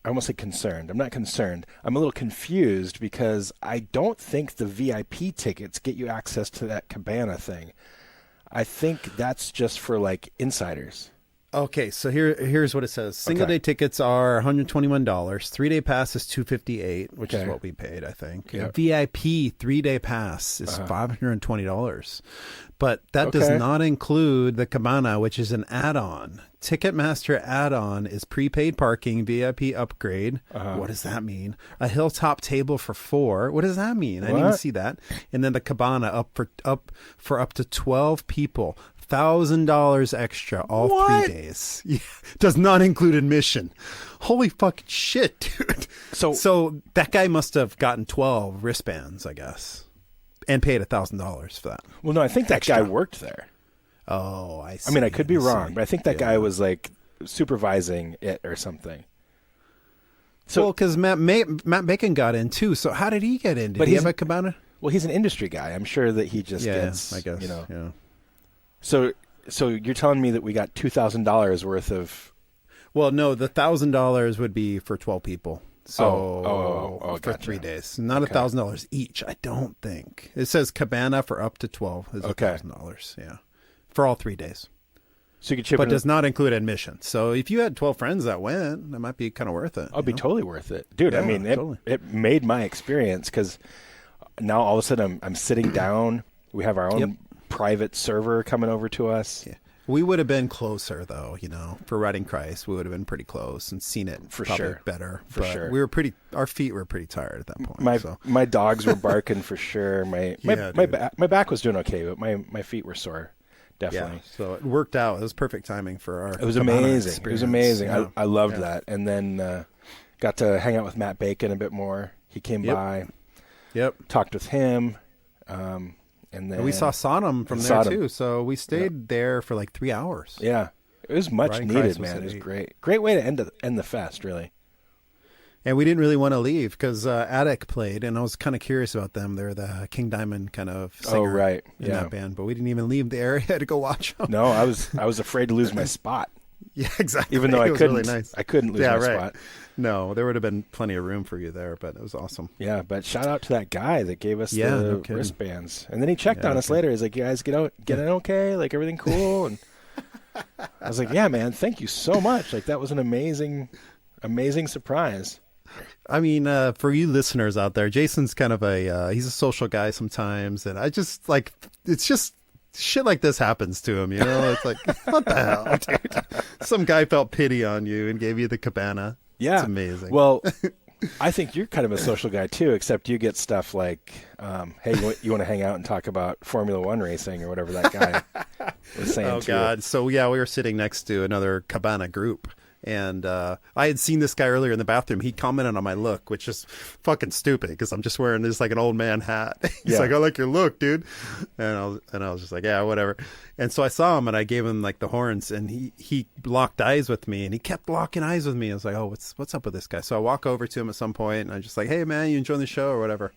I almost say concerned. I'm not concerned. I'm a little confused because I don't think the VIP tickets get you access to that cabana thing. I think that's just for like insiders. Okay, so here's what it says. Single day tickets are $121. 3-day pass is $258, which is what we paid, I think. Yep. VIP 3-day pass is $520. But that does not include the cabana, which is an add-on. Ticketmaster add-on is prepaid parking, VIP upgrade. What does that mean? A hilltop table for 4. What does that mean? I didn't even see that. And then the cabana up for up to 12 people. $1,000 extra all 3 days. Yeah. Does not include admission. Holy fucking shit, dude. So that guy must have gotten 12 wristbands, I guess, and paid $1,000 for that. Well, no, I think that guy worked there. Oh, I see. I mean, I could be wrong, but I think that guy was like supervising it or something. So, well, because Matt Bacon got in too. So how did he get in? Did he have a cabana? Well, he's an industry guy. I'm sure that he just gets, I guess, Yeah. So you're telling me that we got $2,000 worth of? Well, no, the $1,000 would be for 12 people. So for gotcha. 3 days, not $1,000 each. I don't think it says cabana for up to 12 is $1,000. Yeah, for all 3 days. So you could chip but does not include admission. So if you had 12 friends that went, that might be kind of worth it. It'd be totally worth it, dude. I mean, it made my experience because now all of a sudden I'm sitting down. We have our own private server coming over to us. Yeah. We would have been closer though, for Riding Christ. We would have been pretty close and seen it for sure better. For sure. We were our feet were pretty tired at that point. My dogs were barking for sure. My back was doing okay, but my feet were sore. Definitely. Yeah, so it worked out. It was perfect timing for our. It was amazing. Experience. It was amazing. Yeah. I loved that. And then got to hang out with Matt Bacon a bit more. He came by. Yep. Talked with him. And then we saw Sodom from there too. So we stayed there for like 3 hours. Yeah. It was much needed, man. It was great. Great way to end the fest, really. And we didn't really want to leave because Attic played, and I was kind of curious about them. They're the King Diamond kind of singer in that band, but we didn't even leave the area to go watch them. No, I was afraid to lose my spot. Yeah, exactly. Even though I couldn't, really nice. I couldn't lose my spot. No, there would have been plenty of room for you there, but it was awesome. Yeah, but shout out to that guy that gave us the wristbands, and then he checked on us later. He's like, "You guys get in okay? Like everything cool?" And I was like, "Yeah, man, thank you so much. Like that was an amazing surprise." I mean, for you listeners out there, Jason's kind of he's a social guy sometimes, and I just like it's just. Shit like this happens to him, It's like, what the hell, dude? Some guy felt pity on you and gave you the cabana. Yeah. It's amazing. Well, I think you're kind of a social guy, too, except you get stuff like, hey, you want to hang out and talk about Formula One racing or whatever that guy was saying, Oh, God. So, we were sitting next to another cabana group. And I had seen this guy earlier in the bathroom. He commented on my look, which is fucking stupid because I'm just wearing this like an old man hat. He's like, "I like your look, dude," and I was just like, "Yeah, whatever." And so I saw him and I gave him like the horns, and he locked eyes with me, and he kept locking eyes with me. I was like, "Oh, what's up with this guy?" So I walk over to him at some point, and I'm just like, "Hey, man, you enjoying the show or whatever?"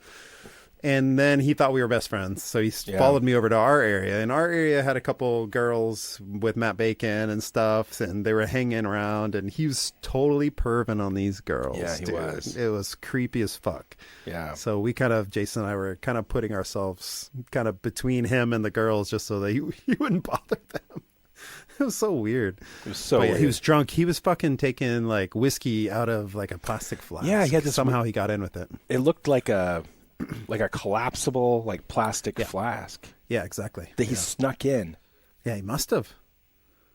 And then he thought we were best friends. So he followed me over to our area. And our area had a couple girls with Matt Bacon and stuff. And they were hanging around. And he was totally perving on these girls. Yeah, he was. It was creepy as fuck. Yeah. So we Jason and I were kind of putting ourselves kind of between him and the girls just so that he wouldn't bother them. It was so weird. It was so weird. He was drunk. He was fucking taking like whiskey out of like a plastic flask. Yeah, he had this. Somehow he got in with it. It looked like a collapsible like plastic flask. Yeah, exactly. That he snuck in. Yeah, he must have.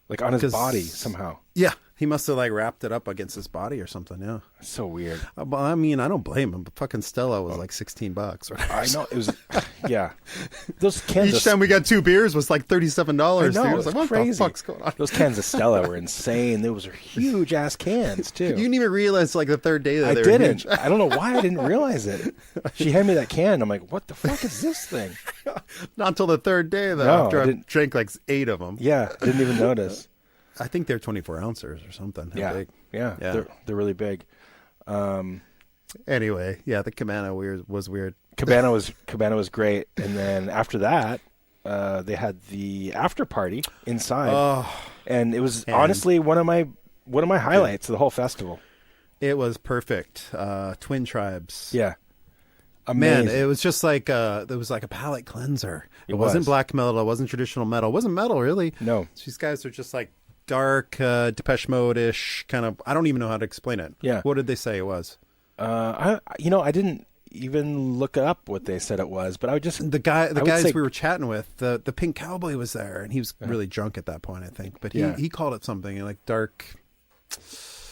Like on his body somehow. Yeah, he must have like wrapped it up against his body or something. Yeah, that's so weird. But I mean, I don't blame him. But fucking Stella was like $16. Right? I know it was. Yeah, those cans. Each time we got 2 beers was like $37. I know, dude. It was like, what crazy. the fuck's going on? Those cans of Stella were insane. Those were huge ass cans too. You didn't even realize like the third day that I they were didn't. huge. I don't know why I didn't realize it. She handed me that can. I'm like, what the fuck is this thing? Not until the third day though. No, after I drank like 8 of them. Yeah, didn't even notice. I think they're 24 ounces or something. How big. Yeah. They're really big. Anyway, the cabana was weird. Cabana was great, and then after that, they had the after party inside, and it was honestly one of my highlights of the whole festival. It was perfect. Twin Tribes. Yeah. Amazing. Man, it was just like it was like a palate cleanser. It wasn't black metal. It wasn't traditional metal. It wasn't metal, really. No. These guys are just like dark, Depeche Mode-ish kind of. I don't even know how to explain it. Yeah. What did they say it was? I didn't even look up what they said it was, but the guys we were chatting with, the Pink Cowboy was there, and he was really drunk at that point, I think. But he called it something like dark.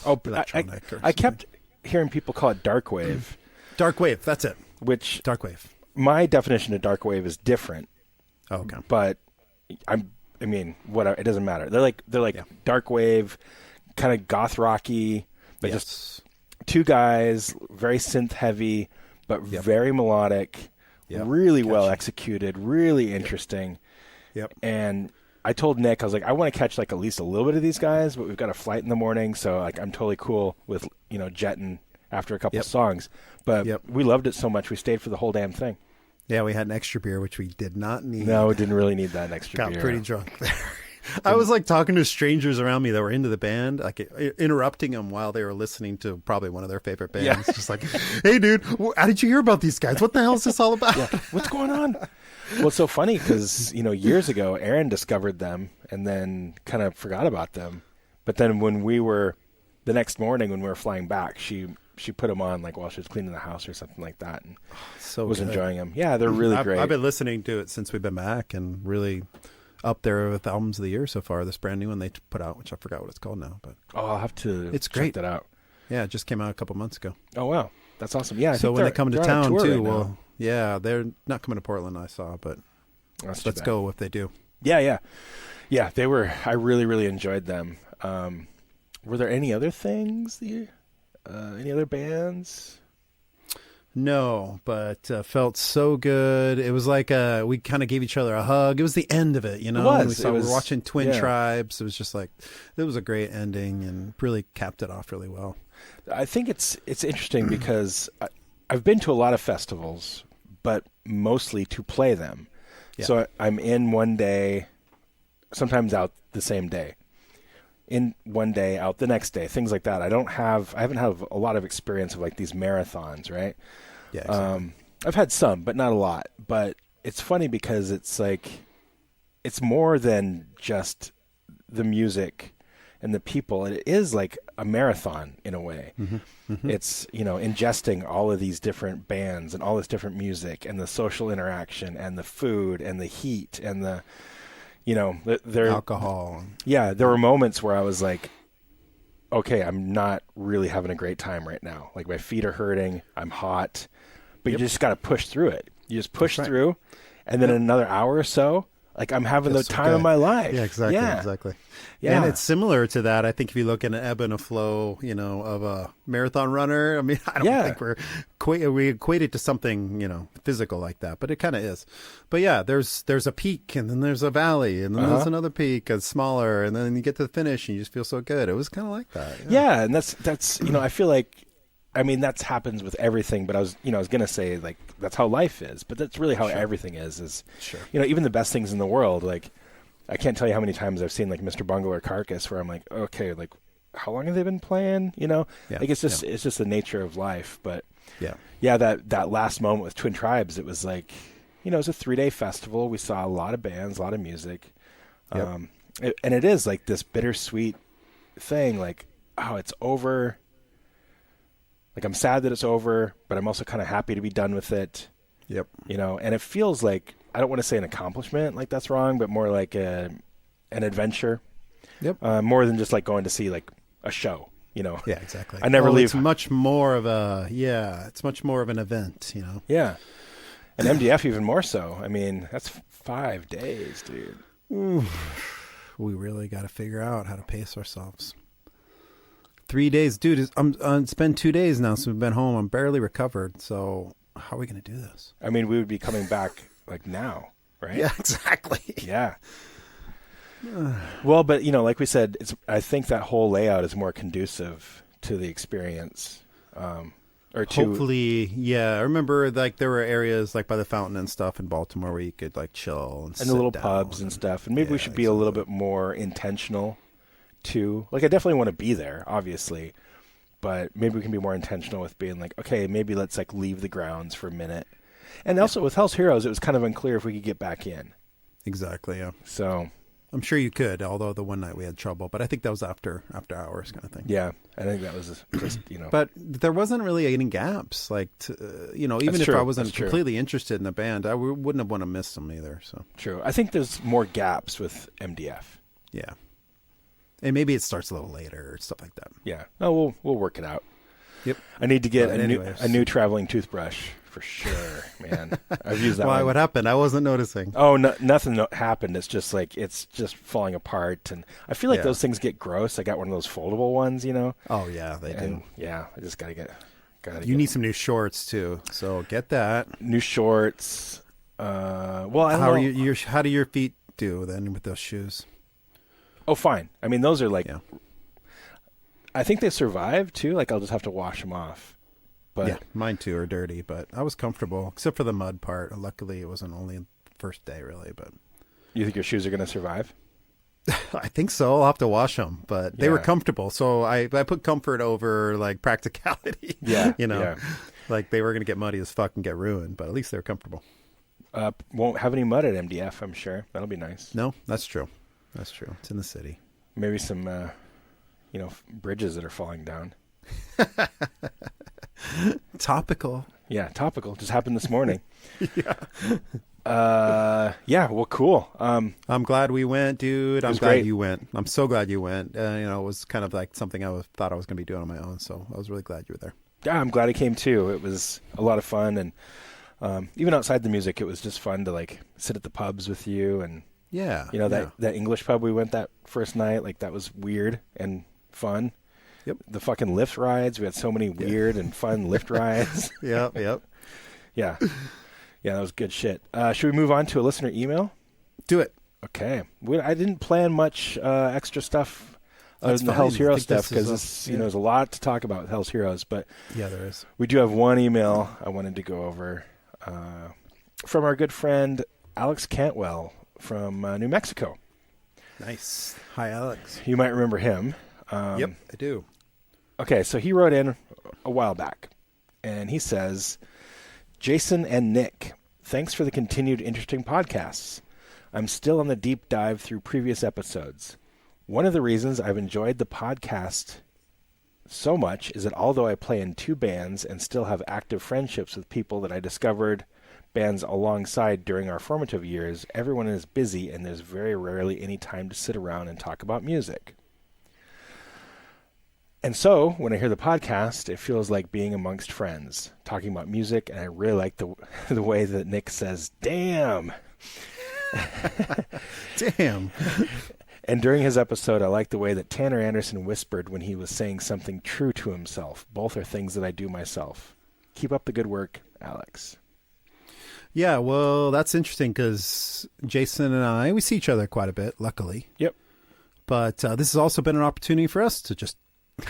Electronic. I kept hearing people call it dark wave. Dark wave, that's it. Which dark wave. My definition of dark wave is different. Oh, okay. But whatever. It doesn't matter. They're like dark wave, kind of goth rocky, but just two guys, very synth heavy, but very melodic, really well executed, really interesting. Yep. And I told Nick, I was like, I want to catch like at least a little bit of these guys, but we've got a flight in the morning, so like I'm totally cool with jetting after a couple of songs. But we loved it so much, we stayed for the whole damn thing. Yeah, we had an extra beer, which we did not need. No, we didn't really need that extra beer. Got pretty drunk there. I was like talking to strangers around me that were into the band, like interrupting them while they were listening to probably one of their favorite bands. Just like, hey, dude, how did you hear about these guys? What the hell is this all about? What's going on? Well, it's so funny because, years ago, Erin discovered them and then kind of forgot about them. But then the next morning when we were flying back, she put them on like while she was cleaning the house or something like that, and was enjoying them. Yeah, they're really great. I've been listening to it since we've been back, and really up there with albums of the year so far. This brand new one they put out, which I forgot what it's called now, but I'll have to check that out. Yeah, it just came out a couple months ago. Oh wow, that's awesome. Yeah, so when they come to town too, they're not coming to Portland. I saw, but let's go if they do. Yeah. They were. I really, really enjoyed them. Were there any other things? Any other bands? No, but felt so good. It was like we kind of gave each other a hug. It was the end of it, It was. We were watching Twin Tribes. It was just like, it was a great ending and really capped it off really well. I think it's interesting because I've been to a lot of festivals, but mostly to play them. Yeah. So I'm in one day, sometimes out the same day. In one day, out the next day, things like that. I haven't had a lot of experience of like these marathons, right? Yeah, exactly. I've had some, but not a lot. But it's funny because it's like, it's more than just the music and the people. It is like a marathon in a way. Mm-hmm. Mm-hmm. It's, ingesting all of these different bands and all this different music and the social interaction and the food and the heat and the, alcohol. Yeah, there were moments where I was like, okay, I'm not really having a great time right now. Like my feet are hurting, I'm hot, but you just got to push through it. You just push through, and then in another hour or so, like I'm having the time of my life. Yeah, exactly. Yeah, and it's similar to that. I think if you look at an ebb and a flow, of a marathon runner. I mean, I don't think we equate it to something, physical like that, but it kind of is. But yeah, there's a peak, and then there's a valley, and then there's another peak, it's smaller, and then you get to the finish, and you just feel so good. It was kind of like that. Yeah, and that's I feel like, that happens with everything, but I was going to say, like, that's how life is, but that's really how everything is, sure. Even the best things in the world, like, I can't tell you how many times I've seen, like, Mr. Bungle or Carcass, where I'm like, okay, like, how long have they been playing, Like, it's just the nature of life, but, that last moment with Twin Tribes, it was like, it was a 3-day festival, we saw a lot of bands, a lot of music, and it is, like, this bittersweet thing, like, oh, it's over. Like, I'm sad that it's over, but I'm also kind of happy to be done with it. Yep. And it feels like, I don't want to say an accomplishment, like that's wrong, but more like an adventure. Yep. More than just like going to see like a show, Yeah, exactly. I never leave. It's much more of it's much more of an event, Yeah. And MDF even more so. I mean, that's 5 days, dude. We really got to figure out how to pace ourselves. 3 days, dude. It's been 2 days now since we've been home. I'm barely recovered. So how are we going to do this? I mean, we would be coming back like now, right? Yeah, exactly. Yeah. Well, but like we said, I think that whole layout is more conducive to the experience. Hopefully, yeah. I remember like there were areas like by the fountain and stuff in Baltimore where you could like chill and the little pubs and stuff. And maybe we should be a little bit more intentional too. Like I definitely want to be there, obviously, but maybe we can be more intentional with being like, okay, maybe let's like leave the grounds for a minute. And also with Hell's Heroes, it was kind of unclear if we could get back in. Exactly. Yeah. So I'm sure you could, although the one night we had trouble, but I think that was after hours kind of thing. Yeah, I think that was just, But there wasn't really any gaps. Like, even if I wasn't completely interested in the band, I wouldn't have want to miss them either. So true. I think there's more gaps with MDF. Yeah. And maybe it starts a little later or stuff like that. Yeah. Oh, we'll work it out. Yep. I need to get a new traveling toothbrush. For sure, man. I've used that. Why? one. What happened? I wasn't noticing. Oh, nothing happened. It's just like it's just falling apart, and I feel like those things get gross. I got one of those foldable ones, Oh yeah, they do. Yeah, I just gotta You need some new shorts too, so get that. New shorts. Well, I don't know. How do your feet do then with those shoes? Oh, fine. I mean, those are like. Yeah. I think they survive too. Like I'll just have to wash them off. But yeah, mine too are dirty, but I was comfortable except for the mud part. Luckily, it wasn't only the first day really. But you think your shoes are going to survive? I think so. I'll have to wash them, but they were comfortable, so I put comfort over like practicality. Yeah, like they were going to get muddy as fuck and get ruined, but at least they're comfortable. Won't have any mud at MDF, I'm sure. That'll be nice. No, that's true. That's true. It's in the city. Maybe some, bridges that are falling down. Topical. Yeah, topical. Just happened this morning. Well, cool. I'm glad we went, dude. I'm glad you went. I'm so glad you went. It was kind of like something I thought I was going to be doing on my own, so I was really glad you were there. Yeah, I'm glad I came too. It was a lot of fun, and even outside the music, it was just fun to like sit at the pubs with you, and that English pub we went that first night, like that was weird and fun. Yep. The fucking Lyft rides. We had so many weird and fun Lyft rides. Yep. Yeah, that was good shit. Should we move on to a listener email? Do it. Okay. I didn't plan much extra stuff other than the Hell's Heroes stuff because there's a lot to talk about with Hell's Heroes. But yeah, there is. We do have one email I wanted to go over from our good friend Alex Cantwell from New Mexico. Nice. Hi, Alex. You might remember him. Yep, I do. Okay, so he wrote in a while back, and he says, Jason and Nick, thanks for the continued interesting podcasts. I'm still on the deep dive through previous episodes. One of the reasons I've enjoyed the podcast so much is that although I play in 2 bands and still have active friendships with people that I discovered bands alongside during our formative years, everyone is busy and there's very rarely any time to sit around and talk about music. And so, when I hear the podcast, it feels like being amongst friends, talking about music, and I really like the way that Nick says, damn. Damn. And during his episode, I like the way that Tanner Anderson whispered when he was saying something true to himself. Both are things that I do myself. Keep up the good work, Alex. Yeah, well, that's interesting because Jason and we see each other quite a bit, luckily. Yep. But this has also been an opportunity for us to just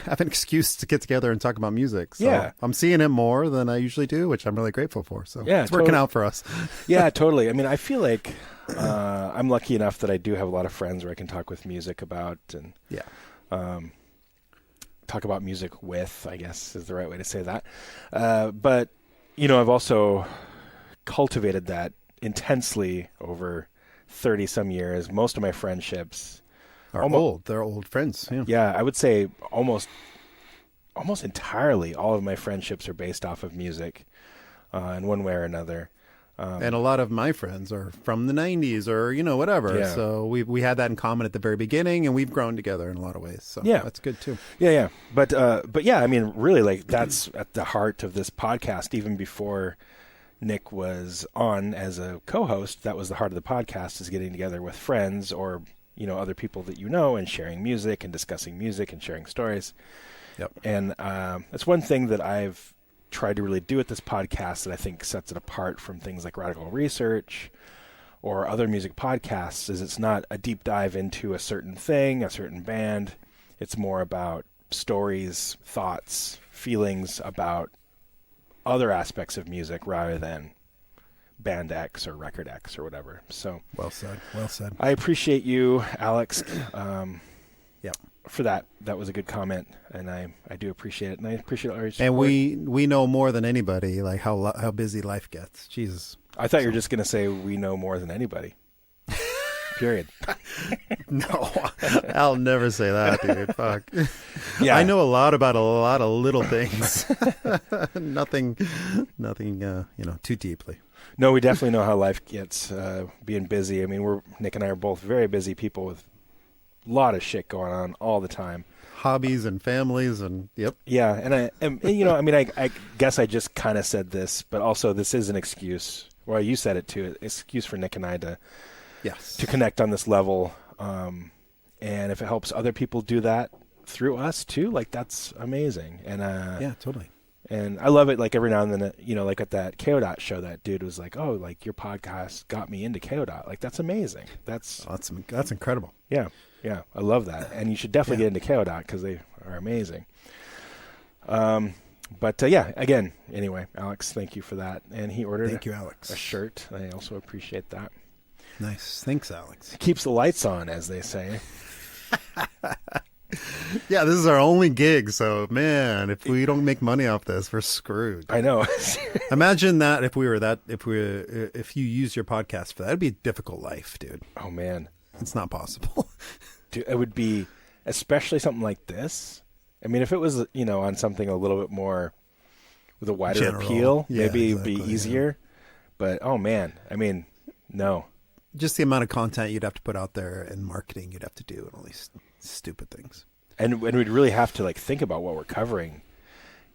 have an excuse to get together and talk about music. So yeah. I'm seeing him more than I usually do, which I'm really grateful for. So yeah, it's working out for us. Yeah, totally. I mean, I feel like I'm lucky enough that I do have a lot of friends where I can talk with music about and talk about music with, I guess is the right way to say that. But, I've also cultivated that intensely over 30 some years. Most of my friendships are old. They're old friends. Yeah, I would say almost entirely all of my friendships are based off of music in one way or another. And a lot of my friends are from the 90s or, whatever. Yeah. So we had that in common at the very beginning, and we've grown together in a lot of ways. So that's good too. Yeah. But yeah, I mean, really, like that's at the heart of this podcast. Even before Nick was on as a co-host, that was the heart of the podcast, is getting together with friends or other people that and sharing music and discussing music and sharing stories. Yep. And that's one thing that I've tried to really do at this podcast that I think sets it apart from things like Radical Research or other music podcasts is it's not a deep dive into a certain thing, a certain band. It's more about stories, thoughts, feelings about other aspects of music rather than band X or record X or whatever. So well said. I appreciate you, Alex, yeah, for that. That was a good comment, and I do appreciate it, and I appreciate all your support. And we know more than anybody, like how busy life gets. Jesus. I thought you were just going to say we know more than anybody. Period. No, I'll never say that, dude. Fuck. Yeah, I know a lot about a lot of little things. nothing, too deeply. No, we definitely know how life gets, being busy. I mean, Nick and I are both very busy people with a lot of shit going on all the time. Hobbies and families and yep. Yeah, I guess I just kind of said this, but also this is an excuse. Well, you said it too. An excuse for Nick and I to connect on this level. And if it helps other people do that through us too, like that's amazing. And yeah, totally. And I love it. Like every now and then, like at that KO.dot show, that dude was like, "Oh, like your podcast got me into KO.dot." Like that's amazing. That's incredible. Yeah, I love that. And you should definitely get into KO.dot because they are amazing. But again, anyway, Alex, thank you for that. And he ordered a shirt. I also appreciate that. Nice. Thanks, Alex. Keeps the lights on, as they say. Yeah, this is our only gig, so man, if we don't make money off this, we're screwed. I know. Imagine that if you use your podcast for that, it'd be a difficult life, dude. Oh man, it's not possible. Dude, it would be, especially something like this. I mean, if it was on something a little bit more with a wider appeal, maybe it'd be easier. Yeah. But oh man, I mean, no. Just the amount of content you'd have to put out there and marketing you'd have to do and all these stupid things. And we'd really have to think about what we're covering.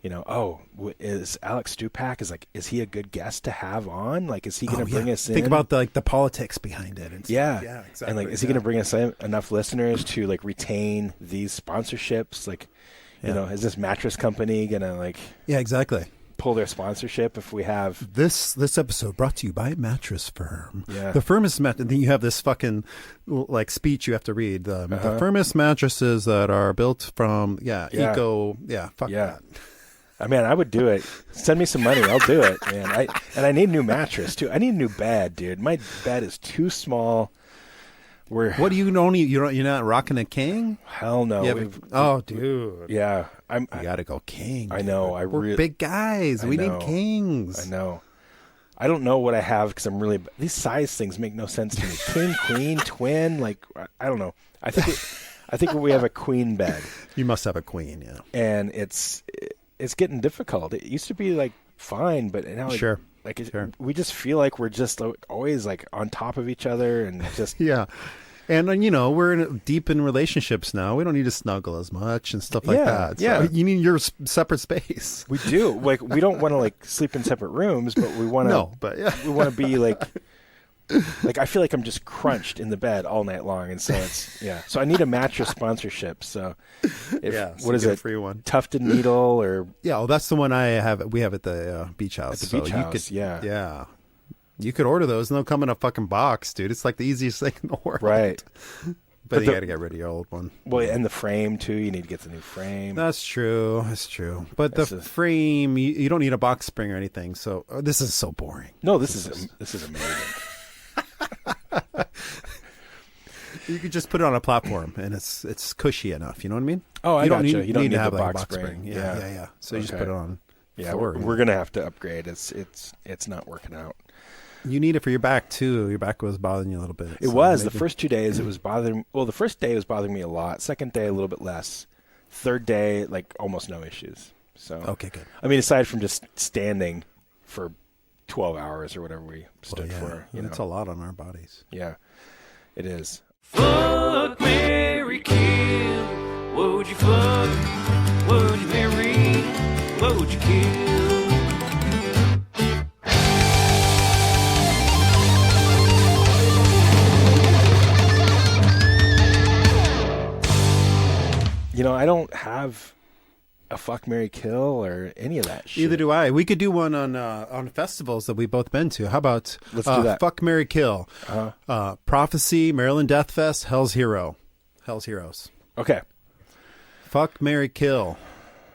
Is Alex Stupak is he a good guest to have on? Like, is he going to bring us in? Think about the politics behind it. And yeah, exactly. And is he going to bring us in enough listeners to retain these sponsorships? Is this mattress company going to Yeah, exactly. Pull their sponsorship if we have this episode brought to you by Mattress Firm. Yeah. The firmest and then you have this fucking speech you have to read. The firmest mattresses that are built from eco fuck that. I mean, I would do it. Send me some money, I'll do it, man. I need a new mattress too. I need a new bed, dude. My bed is too small. What do you know? You're not rocking a king? Hell no. Dude. Yeah, you gotta go king. I know. We're big guys. We need kings. I know. I don't know what I have because I'm really. These size things make no sense to me. King, queen, twin. I don't know. I think we have a queen bed. You must have a queen, yeah. And it's getting difficult. It used to be fine, but now we just feel like we're just always on top of each other and just yeah. And we're deep in relationships now. We don't need to snuggle as much and stuff like that. So yeah, you need your separate space. We do. We don't want to sleep in separate rooms, but we want to. No, but yeah, we want to be I feel like I'm just crunched in the bed all night long, and so it's So I need a mattress sponsorship. So what is it? Free one. Tufted Needle or that's the one I have. We have at the beach house. At the beach house. Yeah. You could order those, and they'll come in a fucking box, dude. It's the easiest thing in the world. Right. But you got to get rid of your old one. Well, and the frame, too. You need to get the new frame. That's true. But the frame, you don't need a box spring or anything. So this is so boring. No, this is amazing. You could just put it on a platform, and it's cushy enough. You know what I mean? Oh, I got you. You don't need to have the box spring. Yeah. So you just put it on. Yeah, we're gonna have to upgrade. It's not working out. You need it for your back too. Your back was bothering you a little bit. It was the first 2 days. It was bothering. Well, the first day was bothering me a lot. Second day, a little bit less. Third day, almost no issues. So okay, good. I mean, aside from just standing for 12 hours or whatever we stood for. It's a lot on our bodies. Yeah, it is. Fuck, marry, kill. What would you fuck? What would you marry? What would you kill? I don't have a fuck, marry, kill or any of that shit. Either do I. We could do one on festivals that we've both been to. How about let's do that? Fuck, marry, kill. Prophecy, Maryland Death Fest, Hell's Heroes. Okay. Fuck, marry, kill.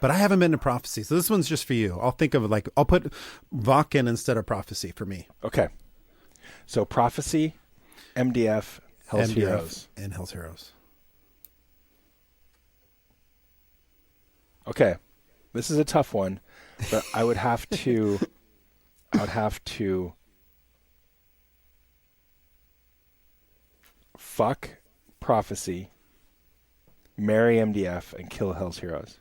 But I haven't been to Prophecy, so this one's just for you. I'll think of it like I'll put Wacken instead of Prophecy for me. Okay. So Prophecy, MDF, Hell's Heroes. And Hell's Heroes. Okay. This is a tough one, but I would have to fuck Prophecy, marry MDF, and kill Hell's Heroes.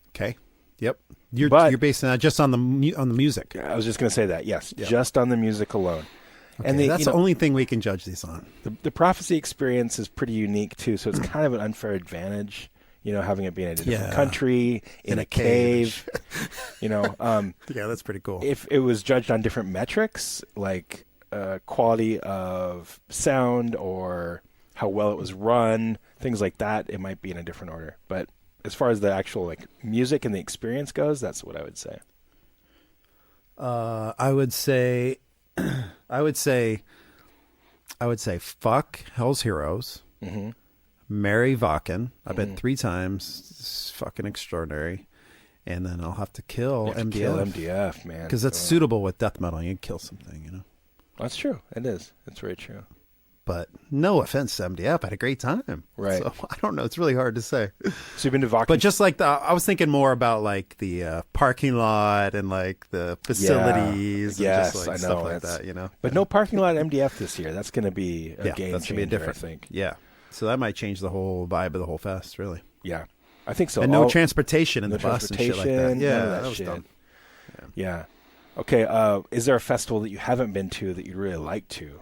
Okay. Yep. You're basing that just on the music. I was just going to say that. Yes, just on the music alone. Okay, and that's the only thing we can judge these on. The Prophecy experience is pretty unique too, so it's kind of an unfair advantage. Having it be in a different country, in a cave. Yeah, that's pretty cool. If it was judged on different metrics, like quality of sound or how well it was run, things like that, it might be in a different order. But as far as the actual music and the experience goes, that's what I would say. I would say fuck Hell's Heroes. Mm-hmm. Marry Wacken. I've been 3 times. It's fucking extraordinary. And then I'll have to kill MDF. Kill MDF, man. Because that's suitable with death metal. You can kill something, That's true. It is. It's very true. But no offense to MDF. I had a great time. Right. So I don't know. It's really hard to say. So you've been to Wacken? But just like I was thinking more about the parking lot and the facilities. Yes, and just, I know. Stuff like that, But no parking lot MDF this year. That's going to be a game that's changer, gonna be different. I think. Yeah. So that might change the whole vibe of the whole fest, really. Yeah, I think so. And no transportation in the bus and shit like that. Yeah, that was shit. dumb. Yeah. Okay. Is there a festival that you haven't been to that you'd really like to?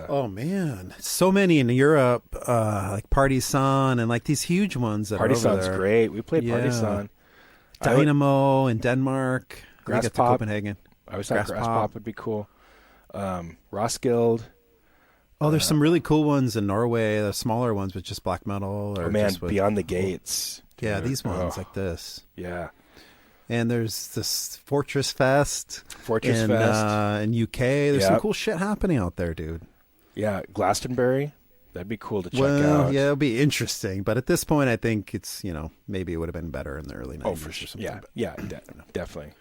Oh man, so many in Europe, like Partisan and these huge ones that Partisan's are over there. great. We played Partisan. Dynamo in Denmark. Grass Pop. Pop. Copenhagen. I always thought Grass Pop would be cool. Roskilde. Oh, there's some really cool ones in Norway. The smaller ones with just black metal. Or Beyond the Gates. Yeah, these ones like this. Yeah. And there's this Fortress Fest. Fest. In UK. There's some cool shit happening out there, dude. Yeah, Glastonbury. That'd be cool to check out. Yeah, it'll be interesting. But at this point, I think it's, maybe it would have been better in the early 90s. Oh, for sure. Yeah, definitely.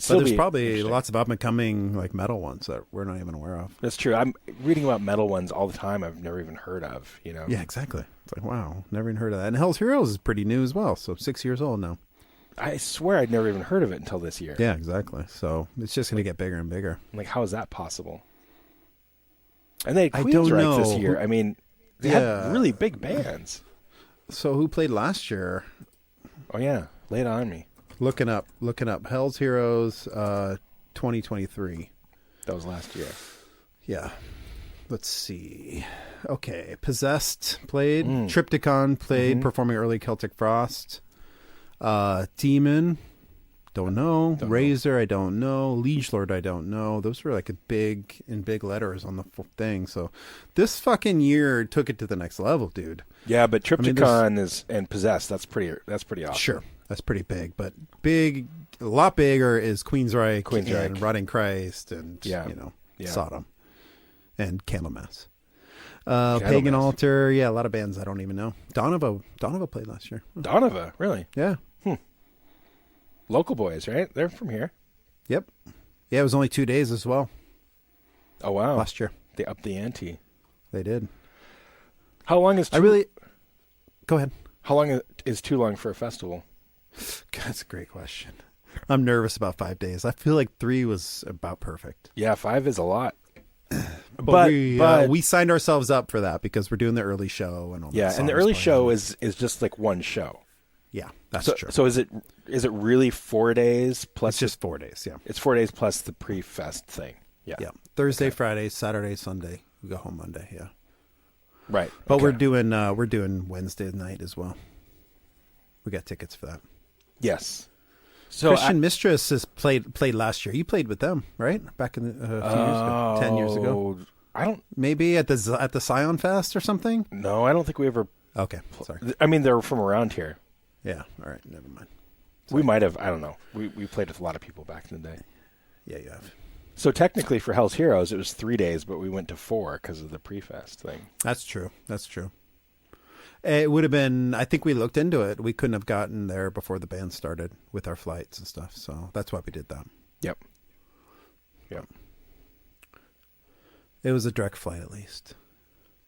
But there's probably lots of up-and-coming metal ones that we're not even aware of. That's true. I'm reading about metal ones all the time I've never even heard of, Yeah, exactly. It's like, wow, never even heard of that. And Hell's Heroes is pretty new as well, so 6 years old now. I swear I'd never even heard of it until this year. Yeah, exactly. So it's just going to get bigger and bigger. How is that possible? And they had Queensryche this year. I mean, they had really big bands. So who played last year? Oh, yeah. Lay it on me. Looking up. Hell's Heroes 2023. That was last year. Yeah. Let's see. Okay. Possessed played. Triptychon played, performing early Celtic Frost. Demon. Don't know. Razor, I don't know. Liege Lord, I don't know. Those were big letters on the thing. So this fucking year took it to the next level, dude. Yeah, but Triptychon and Possessed, that's pretty awesome. Sure. That's pretty big. But a lot bigger is Queensryche. And Rotting Christ and, Sodom. And Candlemass. Pagan Altar. Yeah, a lot of bands I don't even know. Donovo played last year. Donovo, really? Yeah. Local boys, right? They're from here. Yep. Yeah, it was only 2 days as well. Oh, wow. Last year. They upped the ante. They did. How long is Go ahead. How long is too long for a festival? That's a great question. I'm nervous about 5 days. I feel like 3 was about perfect. Yeah, 5 is a lot. But we signed ourselves up for that because we're doing the early show and all that. Yeah, and the early show is just one show. Yeah, that's true. So is it really 4 days plus? It's just 4 days. Yeah, it's 4 days plus the pre-fest thing. Yeah. Thursday, Friday, Saturday, Sunday. We go home Monday. Yeah. Right. But we're doing Wednesday night as well. We got tickets for that. Yes. So Christian Mistress has played last year. You played with them, right? Back in a few years ago, 10 years ago. I don't. Maybe at the Scion Fest or something. No, I don't think we ever. Okay, sorry. I mean, they're from around here. Yeah. All right. Never mind. So, we might have. I don't know. We played with a lot of people back in the day. Yeah, you have. So technically for Hell's Heroes, it was 3 days, but we went to 4 because of the pre-fest thing. That's true. It would have been, I think we looked into it. We couldn't have gotten there before the band started with our flights and stuff. So that's why we did that. Yep. It was a direct flight, at least.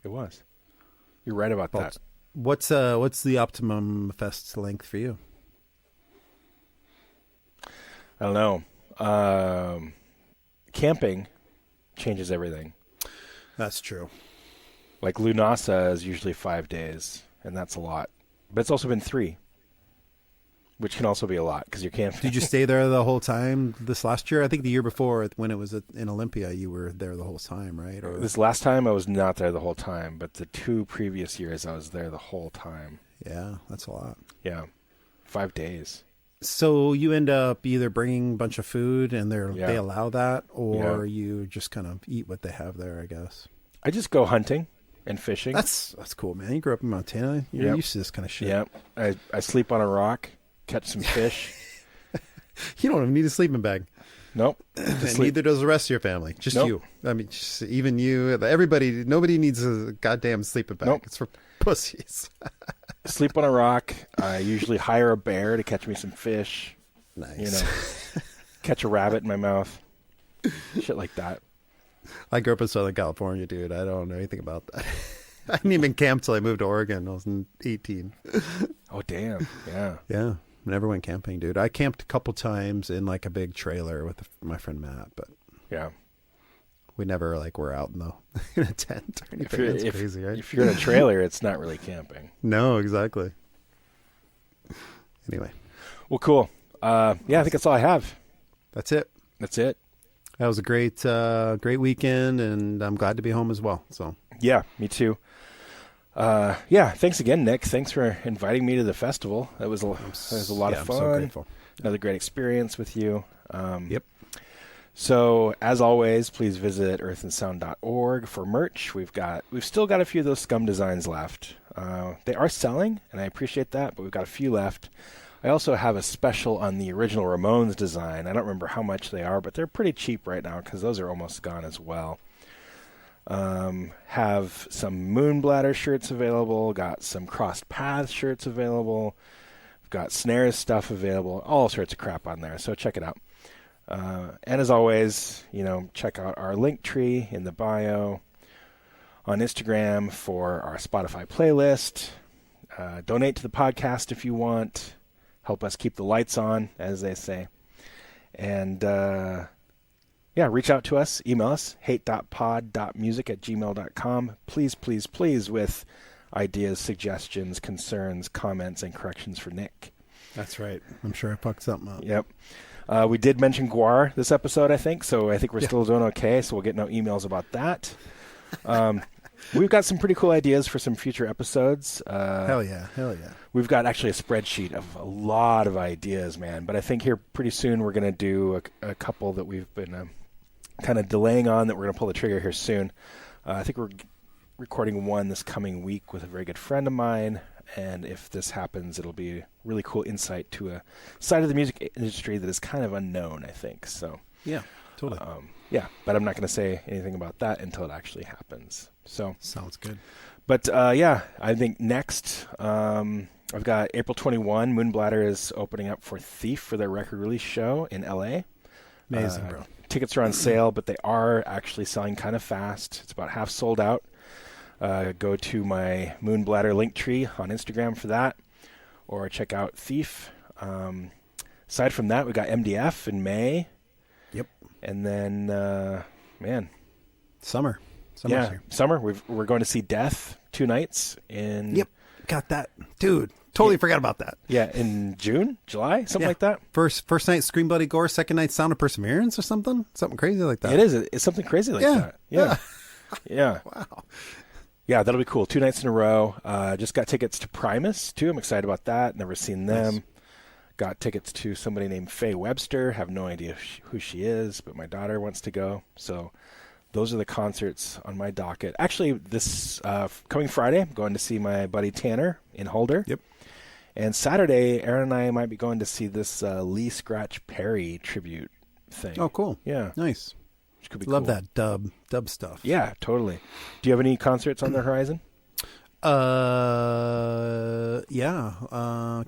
It was. You're right about that. What's the optimum fest length for you? I don't know. Camping changes everything. That's true. Like Lunasa is usually 5 days, and that's a lot. But it's also been 3, which can also be a lot because you're camping. Did you stay there the whole time this last year? I think the year before, when it was in Olympia, you were there the whole time, right? Or this last time I was not there the whole time, but the 2 previous years I was there the whole time. Yeah, that's a lot. Yeah, 5 days. So you end up either bringing a bunch of food and they allow that, or you just kind of eat what they have there, I guess. I just go hunting and fishing. That's cool, man. You grew up in Montana. You're used to this kind of shit. Yeah. I sleep on a rock, catch some fish. You don't even need a sleeping bag. Nope. And neither does the rest of your family. Just you. I mean, even you. Everybody. Nobody needs a goddamn sleeping bag. Nope. It's for pussies. Sleep on a rock. I usually hire a bear to catch me some fish. Nice. Catch a rabbit in my mouth. Shit like that. I grew up in Southern California, dude. I don't know anything about that. I didn't even camp till I moved to Oregon. I was 18. Oh, damn. Yeah. Yeah. Never went camping, dude. I camped a couple times in like a big trailer with my friend Matt, but yeah, we never were out in a tent or anything. That's crazy, right? If you're in a trailer, it's not really camping. No, exactly. Anyway. Well, cool. I think that's all I have. That's it. That was a great weekend, and I'm glad to be home as well. So yeah, me too. Thanks again, Nick. Thanks for inviting me to the festival. That was a lot of fun. I'm so grateful. Another great experience with you. Yep. So as always, please visit earthandsound.org for merch. We've still got a few of those scum designs left. They are selling, and I appreciate that, but we've got a few left. I also have a special on the original Ramones design. I don't remember how much they are, but they're pretty cheap right now because those are almost gone as well. Have some Moonbladder shirts available, got some Crossed Paths shirts available, got Snares stuff available, all sorts of crap on there, so check it out. And as always, check out our link tree in the bio on Instagram for our Spotify playlist. Donate to the podcast if you want. Help us keep the lights on, as they say. And reach out to us. Email us, hate.pod.music@gmail.com. Please, please, please, with ideas, suggestions, concerns, comments, and corrections for Nick. That's right. I'm sure I fucked something up. Yep. We did mention Guar this episode, I think, so I think we're still doing okay, so we'll get no emails about that. We've got some pretty cool ideas for some future episodes. Hell yeah. We've got actually a spreadsheet of a lot of ideas, man, but I think here pretty soon we're going to do a couple that we've been kind of delaying on that we're going to pull the trigger here soon. I think we're recording one this coming week with a very good friend of mine, and if this happens, it'll be a really cool insight to a side of the music industry that is kind of unknown, I think. So yeah, totally. But I'm not going to say anything about that until it actually happens. So sounds good. But I think next I've got April 21. Moonbladder is opening up for Thief for their record release show in LA. Amazing, bro. Tickets are on sale, but they are actually selling kind of fast. It's about half sold out. Go to my Moonbladder link tree on Instagram for that, or check out Thief. Aside from that, we got MDF in May. Yep. And then, Summer. Summer. We're going to see Death 2 nights in. Yep. Got that, dude. Totally forgot about that. Yeah, in June, July, something like that. First night, Scream Bloody Gore. Second night, Sound of Perseverance, or something crazy like that. It is. It's something crazy like that. Yeah. Yeah. Wow. Yeah, that'll be cool. 2 nights in a row. Just got tickets to Primus too. I'm excited about that. Never seen them. Nice. Got tickets to somebody named Faye Webster. Have no idea who she is, but my daughter wants to go. So those are the concerts on my docket. Actually, this coming Friday, I'm going to see my buddy Tanner in Holder. Yep. And Saturday, Aaron and I might be going to see this Lee Scratch Perry tribute thing. Oh, cool. Yeah. Nice. Which could be Love cool. that dub stuff. Yeah, totally. Do you have any concerts on the horizon?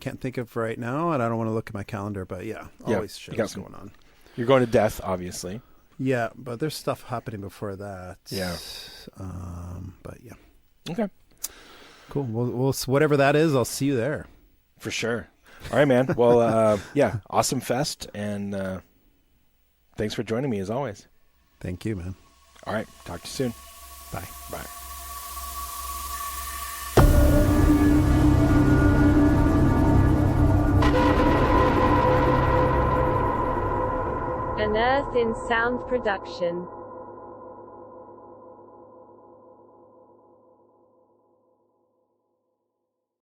Can't think of right now, and I don't want to look at my calendar, but always shows going on. You're going to Death, obviously. Yeah, but there's stuff happening before that. Yeah. But yeah. Okay. Cool. We'll whatever that is, I'll see you there. For sure. All right, man. Well, awesome fest, and thanks for joining me as always. Thank you, man. All right. Talk to you soon. Bye. Bye. An Earth in Sound production.